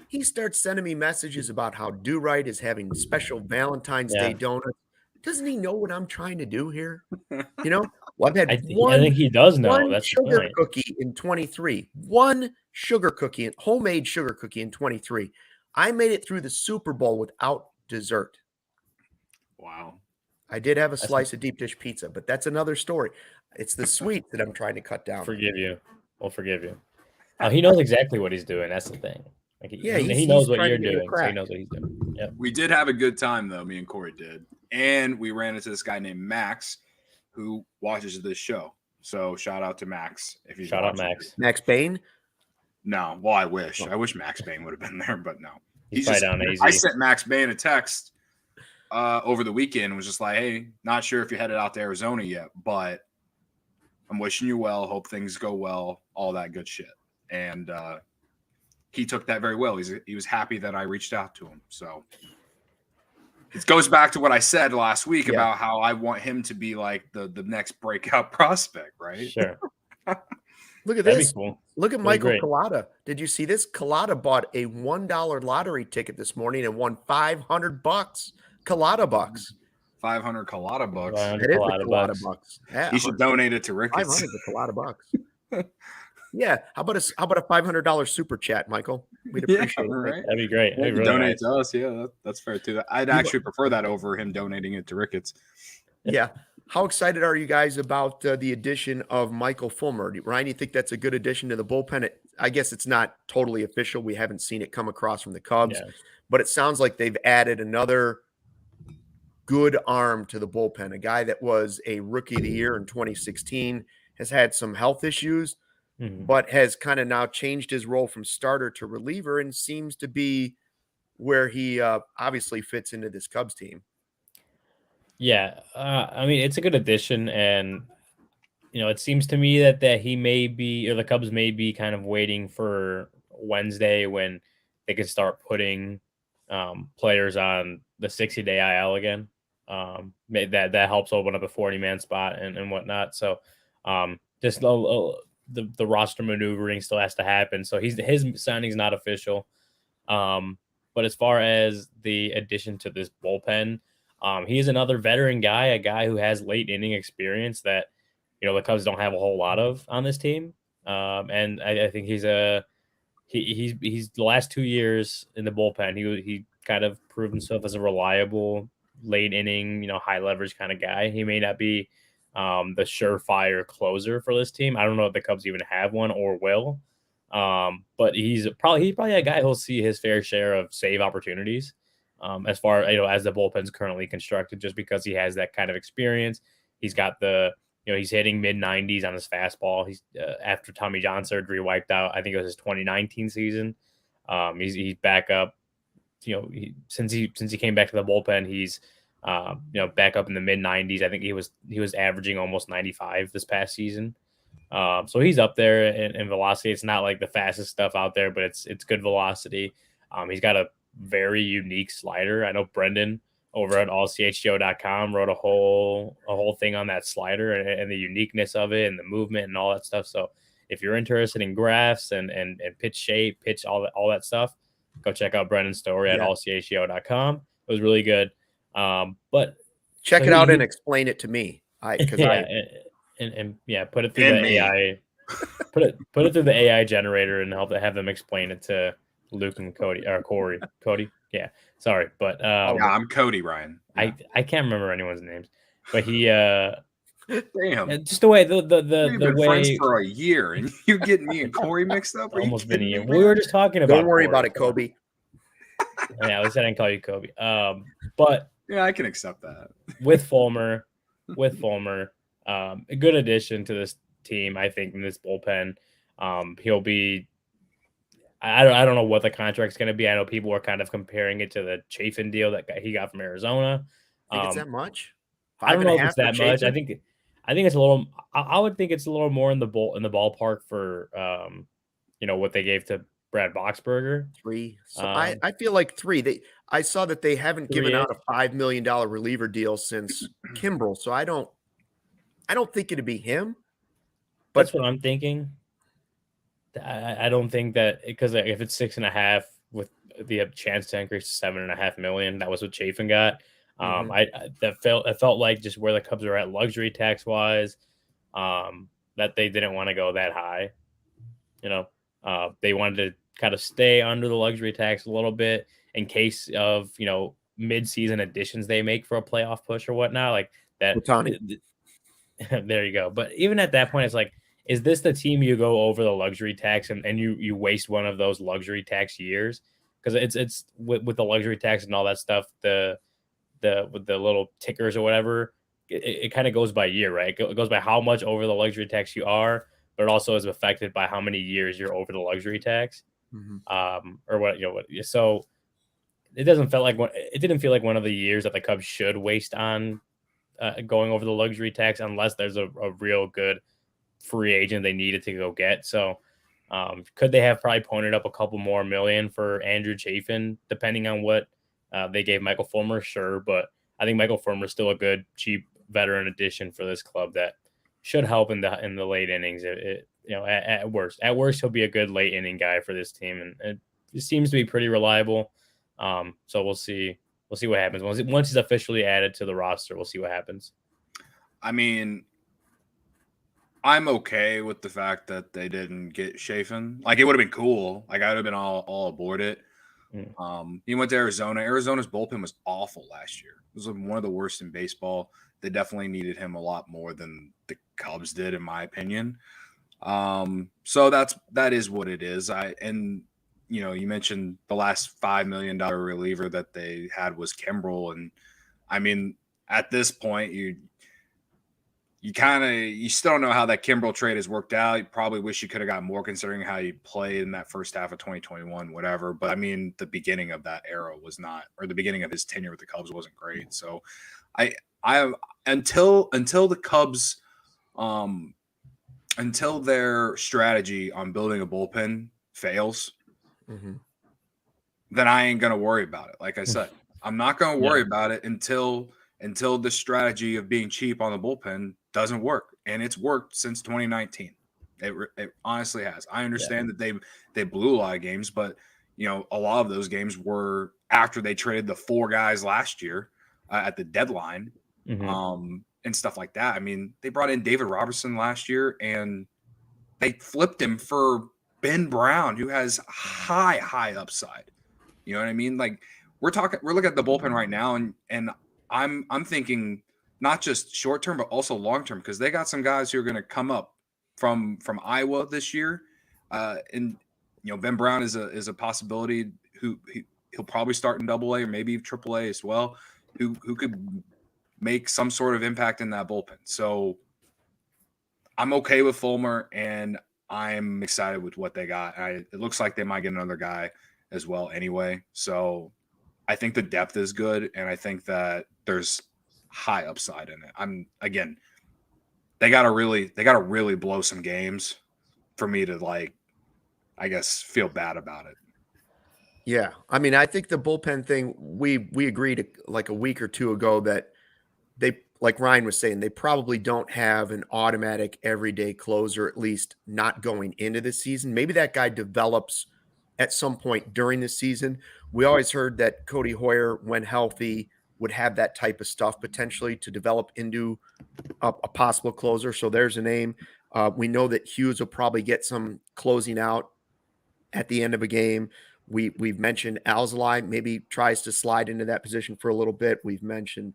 he starts sending me messages about how Do Right is having special Valentine's Day donuts. Doesn't he know what I'm trying to do here? You know, well, I've had I think he does know. One That's sugar cookie in 23. One sugar cookie, homemade sugar cookie in 23. I made it through the Super Bowl without dessert. Wow. I did have a slice of deep dish pizza, but that's another story. It's the sweet that I'm trying to cut down. Forgive you. We'll forgive you. He knows exactly what he's doing. That's the thing. Like he knows what you're doing, so he knows what he's doing. Yep. We did have a good time, though. Me and Corey did. And we ran into this guy named Max who watches this show. So shout out to Max. If you shout out Max. Max Bain? No. Well, I wish. I wish Max Bain would have been there, but no. He's just, down easy. I sent Max Bain a text over the weekend and was just like, hey, not sure if you headed out to Arizona yet, but I'm wishing you well. Hope things go well. All that good shit. And he took that very well. He was happy that I reached out to him. So it goes back to what I said last week about how I want him to be like the next breakout prospect, right? Sure. Look at this. Cool. Look at Michael Collada. Did you see this? Collada bought a $1 lottery ticket this morning and won $500. Collada bucks. 500 Collada bucks. It is Collada bucks. Yeah, he should donate it to Ricketts. 500 Collada bucks. Yeah. How about a $500 super chat, Michael? We'd appreciate it. Right. That'd be great. That'd be really donate nice. to us. Yeah, that's fair too. I'd actually prefer that over him donating it to Ricketts. Yeah. How excited are you guys about the addition of Michael Fulmer? Ryan, you think that's a good addition to the bullpen? I guess it's not totally official. We haven't seen it come across from the Cubs, but it sounds like they've added another good arm to the bullpen. A guy that was a rookie of the year in 2016 has had some health issues, but has kind of now changed his role from starter to reliever and seems to be where he obviously fits into this Cubs team. Yeah, I mean, it's a good addition, and it seems to me that he may be, or the Cubs may be kind of waiting for Wednesday when they can start putting players on the 60-day IL again. That helps open up a 40-man spot and whatnot. So just the roster maneuvering still has to happen. So his signing's not official. But as far as the addition to this bullpen, he is another veteran guy, a guy who has late inning experience that the Cubs don't have a whole lot of on this team. And I think he's the last 2 years in the bullpen. He kind of proved himself as a reliable late inning, high leverage kind of guy. He may not be the surefire closer for this team. I don't know if the Cubs even have one or will. But he's probably a guy who'll see his fair share of save opportunities. As far as the bullpen's currently constructed, just because he has that kind of experience. He's got he's hitting mid-90s on his fastball. He's after Tommy John surgery wiped out, I think it was his 2019 season. He's back up. Since he came back to the bullpen, he's back up in the mid-90s. I think he was averaging almost 95 this past season. So he's up there in velocity. It's not like the fastest stuff out there, but it's good velocity. He's got a very unique slider. I know Brendan over at allchgo.com wrote a whole thing on that slider and the uniqueness of it and the movement and all that stuff. So if you're interested in graphs and pitch shape, pitch, all that stuff, go check out Brendan's story at allchgo.com. It was really good. But check it out and explain it to me. Put it through the AI. Put it through the AI generator and have them explain it to Luke and Cody or Corey. Cody, yeah. Sorry, but I'm Cody, Ryan. Yeah. I can't remember anyone's names, but he damn, just the way the We've been way friends for a year and you getting me and Corey mixed up. Almost been a year. We were just talking about. Don't worry about it, Kobe. Yeah, at least I didn't call you Kobe. But yeah, I can accept that. with Fulmer, a good addition to this team, I think, in this bullpen. He'll be. I don't know what the contract's going to be. I know people are kind of comparing it to the Chafin deal that he got from Arizona. Think it's that much? I don't know if it's that much. I think it's a little. I would think it's a little more in the ballpark for what they gave to Brad Boxberger. 3. So I feel like 3. I saw that they haven't given out a $5 million reliever deal since Kimbrel, so I don't think it'd be him. But that's what I'm thinking. I don't think that, because if it's 6.5 with the chance to increase to $7.5 million, that was what Chafin got. It felt like just where the Cubs are at luxury tax wise, that they didn't want to go that high. They wanted to kind of stay under the luxury tax a little bit in case of mid-season additions they make for a playoff push or whatnot, like that. There you go. But even at that point, it's like, is this the team you go over the luxury tax and you waste one of those luxury tax years? Because it's with the luxury tax and all that stuff, with the little tickers or whatever, it kind of goes by year, right? It goes by how much over the luxury tax you are, but it also is affected by how many years you're over the luxury tax. Or what. So it didn't feel like one of the years that the Cubs should waste on going over the luxury tax, unless there's a real good free agent they needed to go get. So could they have probably pointed up a couple more million for Andrew Chafin, depending on what they gave Michael Fulmer? Sure, but I think Michael Fulmer is still a good, cheap veteran addition for this club that should help in the late innings. At worst he'll be a good late inning guy for this team, and it seems to be pretty reliable. So we'll see what happens once he's officially added to the roster. We'll see what happens. I mean, I'm okay with the fact that they didn't get Chafin. Like, it would have been cool. Like, I would have been all aboard it. He went to Arizona. Arizona's bullpen was awful last year. It was one of the worst in baseball. They definitely needed him a lot more than the Cubs did, in my opinion. So that is what it is. You mentioned the last $5 million reliever that they had was Kimbrel, and I mean, at this point, you still don't know how that Kimbrel trade has worked out. You probably wish you could have got more considering how he played in that first half of 2021, whatever. But I mean, the beginning of that era was not, or the beginning of his tenure with the Cubs wasn't great. So I until the Cubs, until their strategy on building a bullpen fails, then I ain't gonna worry about it. Like I said, I'm not gonna worry about it until the strategy of being cheap on the bullpen doesn't work, and it's worked since 2019. It honestly has. I understand that they blew a lot of games, but a lot of those games were after they traded the 4 guys last year at the deadline, and stuff like that. I mean, they brought in David Robertson last year, and they flipped him for Ben Brown, who has high upside. You know what I mean? Like, we're looking at the bullpen right now, and I'm thinking not just short term, but also long term, because they got some guys who are going to come up from Iowa this year, and Ben Brown is a possibility who he'll probably start in Double-A or maybe Triple-A as well, who could make some sort of impact in that bullpen. So I'm okay with Fulmer, and I'm excited with what they got. It looks like they might get another guy as well anyway. So I think the depth is good, and I think that there's high upside in it. They gotta really blow some games for me to, like, I guess, feel bad about it. Yeah. I mean, I think the bullpen thing, we agreed like a week or two ago that they, like Ryan was saying, they probably don't have an automatic everyday closer, at least not going into the season. Maybe that guy develops at some point during the season. We always heard that Cody Hoyer, when healthy, would have that type of stuff potentially to develop into a possible closer. So there's a name. We know that Hughes will probably get some closing out at the end of a game. We've mentioned Alzolay maybe tries to slide into that position for a little bit. We've mentioned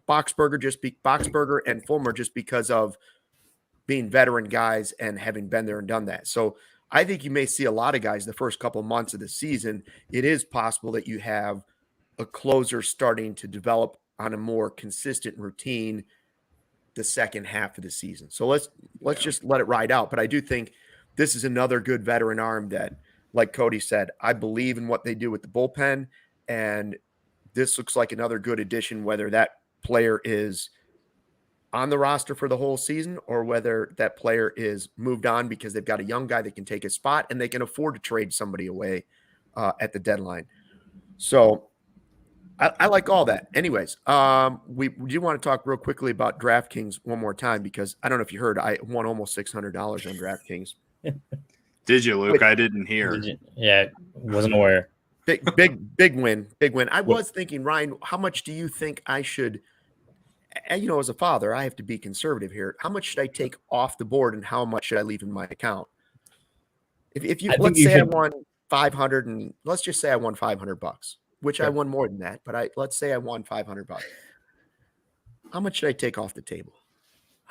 Boxberger and Fulmer just because of being veteran guys and having been there and done that. So I think you may see a lot of guys the first couple of months of the season. It is possible that you have a closer starting to develop on a more consistent routine the second half of the season. So let's just let it ride out. But I do think this is another good veteran arm that, like Cody said, I believe in what they do with the bullpen, and this looks like another good addition, whether that player is on the roster for the whole season or whether that player is moved on because they've got a young guy that can take a spot and they can afford to trade somebody away at the deadline. So I like all that. Anyways, we do want to talk real quickly about DraftKings one more time, because I don't know if you heard, I won almost $600 on DraftKings. Did you, Luke? I didn't hear. Yeah, wasn't aware. Big win. I was thinking, Ryan, how much do you think I should, as a father, I have to be conservative here. How much should I take off the board and how much should I leave in my account? If you, let's say I won 500 and let's just say I won $500, which I won more than that, but let's say I won $500. How much should I take off the table?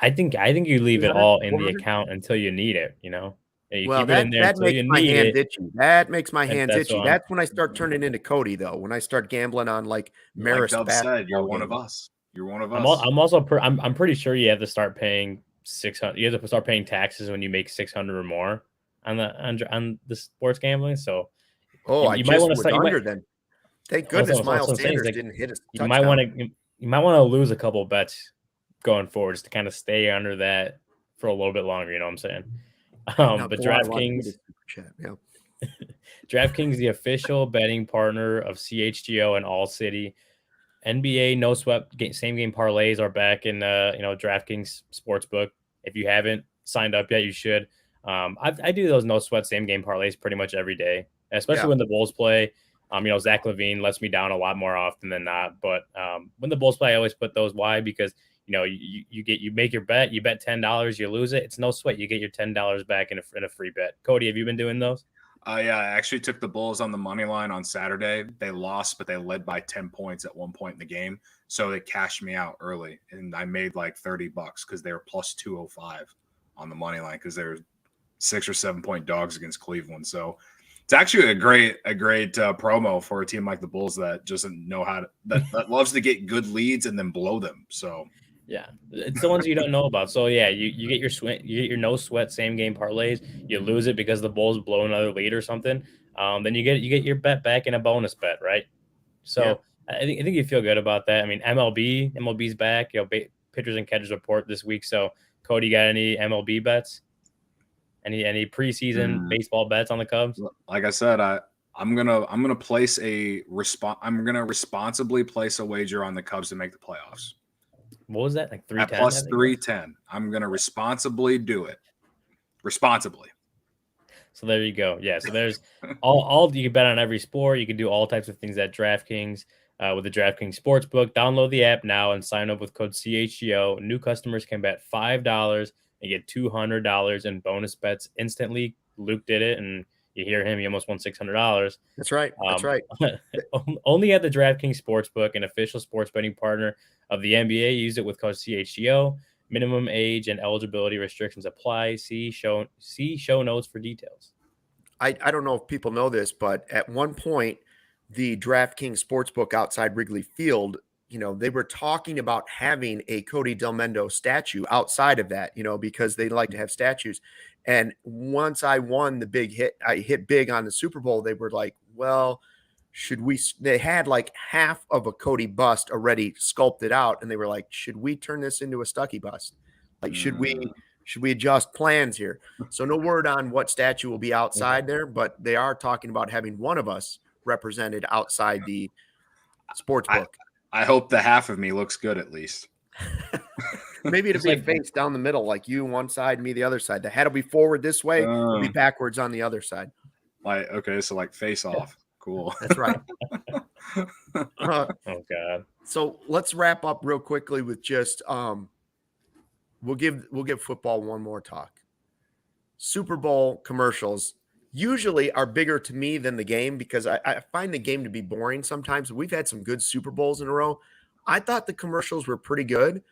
I think you leave it all in the account until you need it, You well, keep it in there that until makes you my need hands it. itchy. That makes my hands itchy. what That's when I start turning into Cody, though. When I start gambling on like Marist. Like Dub said, you're one of us. You're one of us. I'm also I'm pretty sure you have to start paying 600. You have to start paying taxes when you make 600 or more on the sports gambling. So I might want to start under then. Thank goodness Miles Sanders didn't hit us. You might want to lose a couple of bets going forward just to kind of stay under that for a little bit longer. You know what I'm saying? But DraftKings, DraftKings, the official betting partner of CHGO and All City. NBA no sweat same game parlays are back in DraftKings Sportsbook. If you haven't signed up yet, you should. I do those no sweat same game parlays pretty much every day, especially when the Bulls play. Zach LaVine lets me down a lot more often than not. But when the Bulls play, I always put those. Why? Because you make your bet, you bet $10, you lose it. It's no sweat. You get your $10 back in a free bet. Cody, have you been doing those? Yeah, I actually took the Bulls on the money line on Saturday. They lost, but they led by 10 points at one point in the game. So they cashed me out early, and I made like $30 because they were plus 205 on the money line because they were 6 or 7 point dogs against Cleveland. So it's actually a great promo for a team like the Bulls that doesn't know how to that loves to get good leads and then blow them. So yeah, it's the ones you don't know about. So yeah, you get your no sweat same game parlays. You lose it because the Bulls blow another lead or something. Then you get your bet back in a bonus bet, right? So yeah. I think you feel good about that. I mean, MLB's back. Pitchers and catchers report this week. So Cody, got any MLB bets? Any preseason baseball bets on the Cubs? Like I said, I'm gonna place I'm gonna responsibly place a wager on the Cubs to make the playoffs. What was that, like 310? At plus 310. I'm gonna responsibly do it. Responsibly. So there you go. Yeah. So there's all you can bet on every sport. You can do all types of things at DraftKings with the DraftKings Sportsbook. Download the app now and sign up with code CHGO. New customers can bet $5 and get $200 in bonus bets instantly. Luke did it, and you hear him, he almost won $600. That's right. That's right. Only at the DraftKings Sportsbook, an official sports betting partner of the NBA. Use it with code CHGO. Minimum age and eligibility restrictions apply. See show notes for details. I don't know if people know this, but at one point, the DraftKings Sportsbook outside Wrigley Field, they were talking about having a Cody Delmendo statue outside of that, because they like to have statues. And once I won the big hit, I hit big on the Super Bowl. They were like, well, they had like half of a Cody bust already sculpted out. And they were like, should we turn this into a Stuckey bust? Like, should we adjust plans here? So no word on what statue will be outside there, but they are talking about having one of us represented outside the sports book. I hope the half of me looks good at least. Maybe it'll be a face down the middle, like you one side, me the other side. The head will be forward this way, it'll be backwards on the other side. Like, okay, so like face off. Cool. That's right. Oh God. So let's wrap up real quickly with just we'll give football one more talk. Super Bowl commercials usually are bigger to me than the game because I find the game to be boring sometimes. We've had some good Super Bowls in a row. I thought the commercials were pretty good.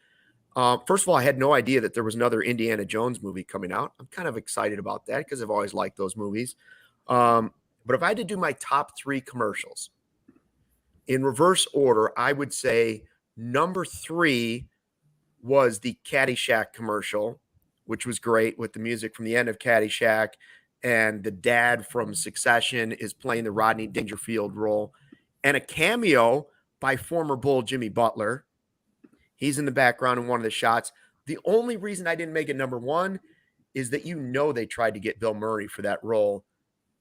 First of all, I had no idea that there was another Indiana Jones movie coming out. I'm kind of excited about that because I've always liked those movies. But if I had to do my top 3 commercials in reverse order, I would say number 3 was the Caddyshack commercial, which was great with the music from the end of Caddyshack. And the dad from Succession is playing the Rodney Dangerfield role. And a cameo by former Bull Jimmy Butler. He's in the background in one of the shots. The only reason I didn't make it number 1 is that they tried to get Bill Murray for that role,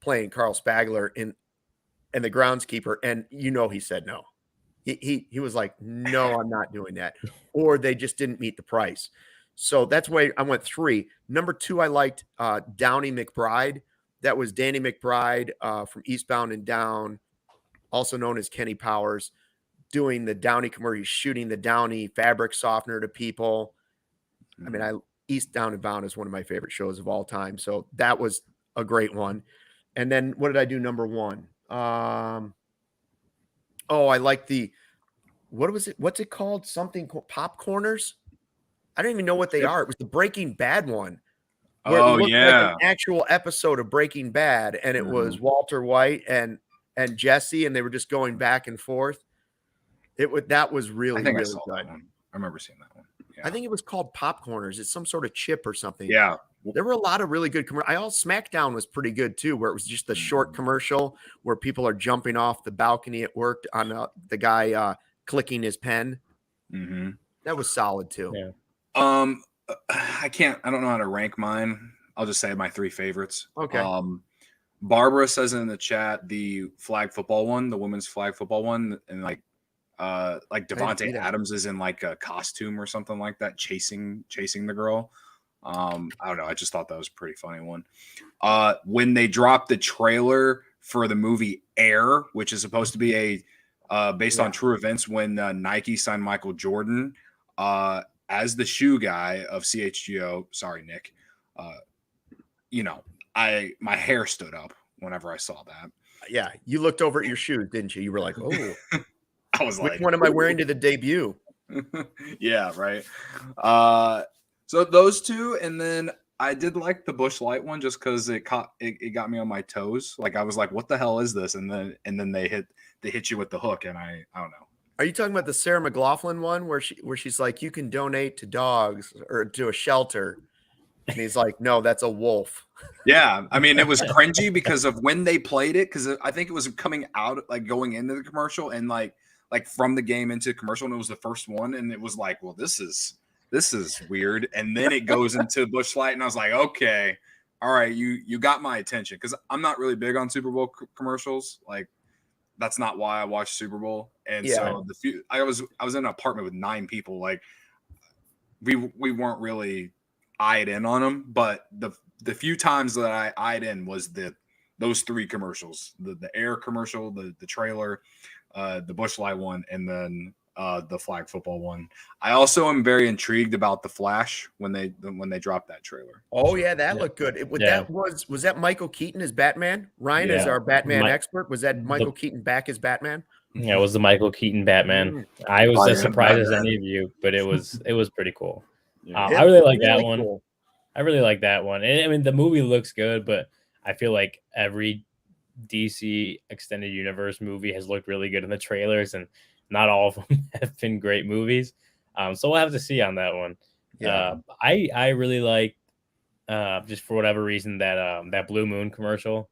playing Carl Spagler in the groundskeeper. And he said no. He was like, no, I'm not doing that. Or they just didn't meet the price. So that's why I went 3. Number 2, I liked Downey McBride. That was Danny McBride from Eastbound and Down, also known as Kenny Powers, doing the Downey commercial. He's shooting the Downey fabric softener to people. I mean, Eastbound and Bound is one of my favorite shows of all time. So that was a great one. And then what did I do number 1? I like what's it called? Something Popcorners? I don't even know what they are. It was the Breaking Bad one. Where it looked like an actual episode of Breaking Bad, and it was Walter White and Jesse, and they were just going back and forth. That was really, really good. I remember seeing that one. Yeah. I think it was called Popcorners. It's some sort of chip or something. Yeah. There were a lot of really good commercials. SmackDown was pretty good too, where it was just the short commercial where people are jumping off the balcony at work on the guy clicking his pen. Mm-hmm. That was solid too. Yeah. I don't know how to rank mine. I'll just say my 3 favorites. Okay. Barbara says in the chat the flag football one, the women's flag football one, and like Devontae Adams is in like a costume or something like that, chasing the girl. I don't know. I just thought that was a pretty funny one. When they dropped the trailer for the movie Air, which is supposed to be based on true events when Nike signed Michael Jordan, as the shoe guy of CHGO, sorry, Nick, my hair stood up whenever I saw that. Yeah, you looked over at your shoes, didn't you? You were like, "Oh, I was which like, one am I wearing to the debut?" Yeah, right. So those two, and then I did like the Busch Light one just because it got me on my toes. Like I was like, "What the hell is this?" And then they hit you with the hook, and I don't know. Are you talking about the Sarah McLaughlin one where she's like, "You can donate to dogs or to a shelter," and he's like, "No, that's a wolf." Yeah, I mean, it was cringy because of when they played it, because I think it was coming out, like going into the commercial and like from the game into the commercial, and it was the first one, and it was like, well, this is weird. And then it goes into Busch Light, and I was like, okay, all right, you got my attention, because I'm not really big on Super Bowl commercials. Like, that's not why I watch Super Bowl. And so I was in an apartment with 9 people. Like, we weren't really eyed in on them, but the few times that I eyed in was those 3 commercials: the air commercial, the trailer, the Busch Light one, and then the flag football one. I also am very intrigued about the Flash when they dropped that trailer. Oh yeah, that looked good. Was that Michael Keaton as Batman? Ryan is our Batman expert. Was that Michael Keaton back as Batman? Yeah, it was the Michael Keaton Batman. I was as surprised as any of you, but it was pretty cool. I really like that one. Cool. I really like that one. And I mean, the movie looks good, but I feel like every DC extended universe movie has looked really good in the trailers, and not all of them have been great movies. So we'll have to see on that one. Yeah. I really like, just for whatever reason, that Blue Moon commercial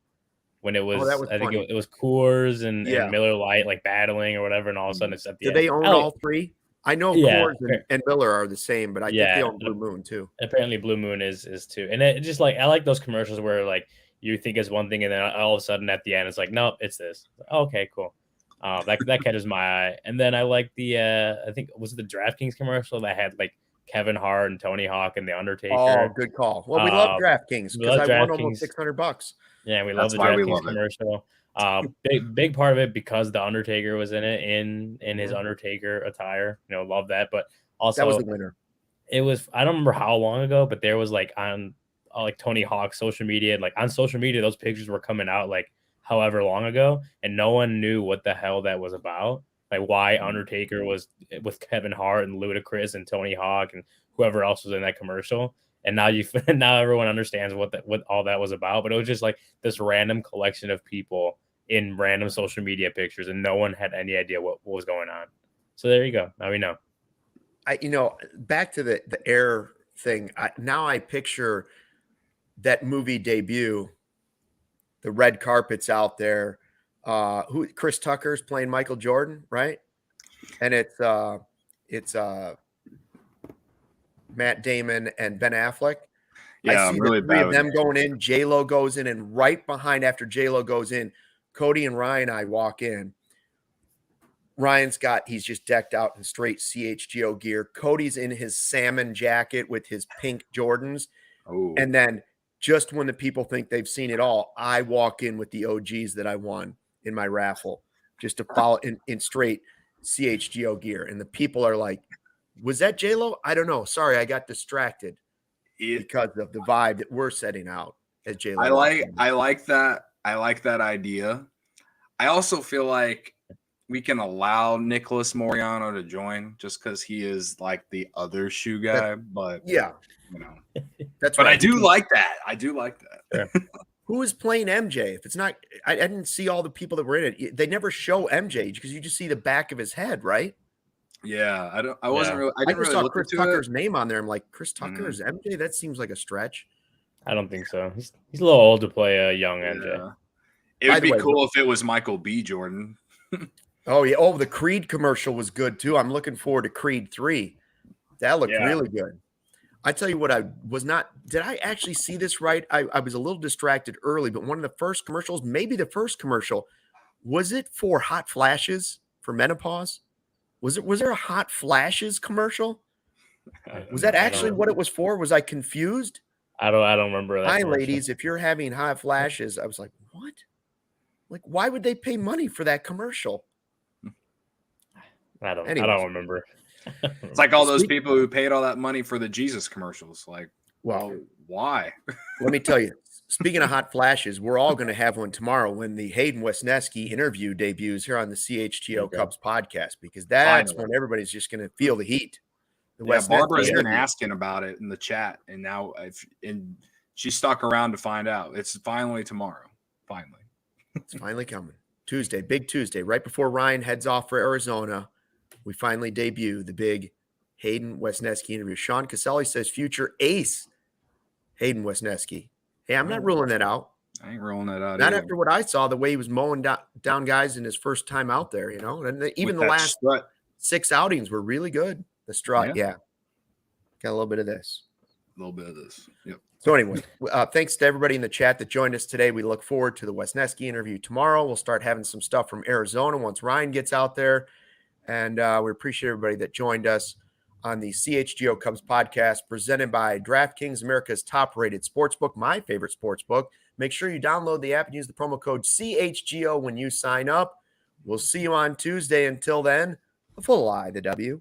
when it was, I think it was Coors and Miller Lite like battling or whatever, and all of a sudden it's at the end. Do they own all 3? I know Coors and Miller are the same, but I think they own Blue Moon too. Apparently Blue Moon is too. And it just like, I like those commercials where like you think it's one thing and then all of a sudden at the end it's like, nope, it's this. Okay, cool. That catches my eye. And then I like the I think was it the DraftKings commercial that had like Kevin Hart and Tony Hawk and the Undertaker. Oh, good call. Well, we love DraftKings because I won almost $600. Yeah, we love the DraftKings commercial. Big part of it because the Undertaker was in it in his Undertaker attire. Love that. But also that was the winner. It was, I don't remember how long ago, but there was like on like Tony Hawk's social media, like on social media, those pictures were coming out like however long ago, and no one knew what the hell that was about. Like why Undertaker was with Kevin Hart and Ludacris and Tony Hawk and whoever else was in that commercial. And now now everyone understands what all that was about. But it was just like this random collection of people in random social media pictures, and no one had any idea what was going on. So there you go. Now we know. Back to the air thing. Now I picture that movie debut, the red carpet's out there. Chris Tucker's playing Michael Jordan, right? And it's Matt Damon and Ben Affleck. Yeah, I see the 3 of them going in. J-Lo goes in, and right behind after J-Lo goes in, Cody and Ryan and I walk in. He's just decked out in straight CHGO gear. Cody's in his salmon jacket with his pink Jordans. Oh. And then just when the people think they've seen it all, I walk in with the OGs that I won in my raffle just to follow in straight CHGO gear. And the people are like, was that J-Lo? I don't know. Sorry, I got distracted because of the vibe that we're setting out as J-Lo. I like that idea. I also feel like we can allow Nicholas Moriano to join just because he is like the other shoe guy. But yeah, that's. But right. I do like that. Yeah. Who is playing MJ? If it's not, I didn't see all the people that were in it. They never show MJ because you just see the back of his head, right? Yeah, I didn't really saw look Chris into Tucker's it. name on there. I'm like, Chris Tucker is MJ? That seems like a stretch. I don't think so. He's a little old to play a young MJ. Yeah. It would be cool if it was Michael B. Jordan. Oh yeah. Oh, the Creed commercial was good too. I'm looking forward to Creed 3. That looked really good. I tell you what, did I actually see this right? I was a little distracted early, but one of the first commercials, maybe the first commercial, was it for hot flashes for menopause? Was there a hot flashes commercial? Was that actually what it was for? Was I confused? I don't remember that. Hi, ladies. If you're having hot flashes, I was like, what? Like, why would they pay money for that commercial? I don't remember. It's like all those people who paid all that money for the Jesus commercials. Like, well, why? Let me tell you, speaking of hot flashes, we're all going to have one tomorrow when the Hayden Wesneski interview debuts here on the CHGO Cubs podcast, because that's when everybody's just going to feel the heat. Barbara's been asking about it in the chat, and now she stuck around to find out. It's finally tomorrow. Finally. It's finally coming. Tuesday, big Tuesday, right before Ryan heads off for Arizona. We finally debut the big Hayden Wesneski interview. Sean Caselli says future ace Hayden Wesneski. Hey, I'm not ruling that out. I ain't rolling that out. Not after what I saw, the way he was mowing down guys in his first time out there, And even the last 6 outings were really good. The strut, yeah. Got a little bit of this. Yep. So anyway, thanks to everybody in the chat that joined us today. We look forward to the Wesneski interview tomorrow. We'll start having some stuff from Arizona once Ryan gets out there. And we appreciate everybody that joined us on the CHGO Cubs podcast presented by DraftKings, America's top-rated sportsbook, my favorite sportsbook. Make sure you download the app and use the promo code CHGO when you sign up. We'll see you on Tuesday. Until then, the full I, the W.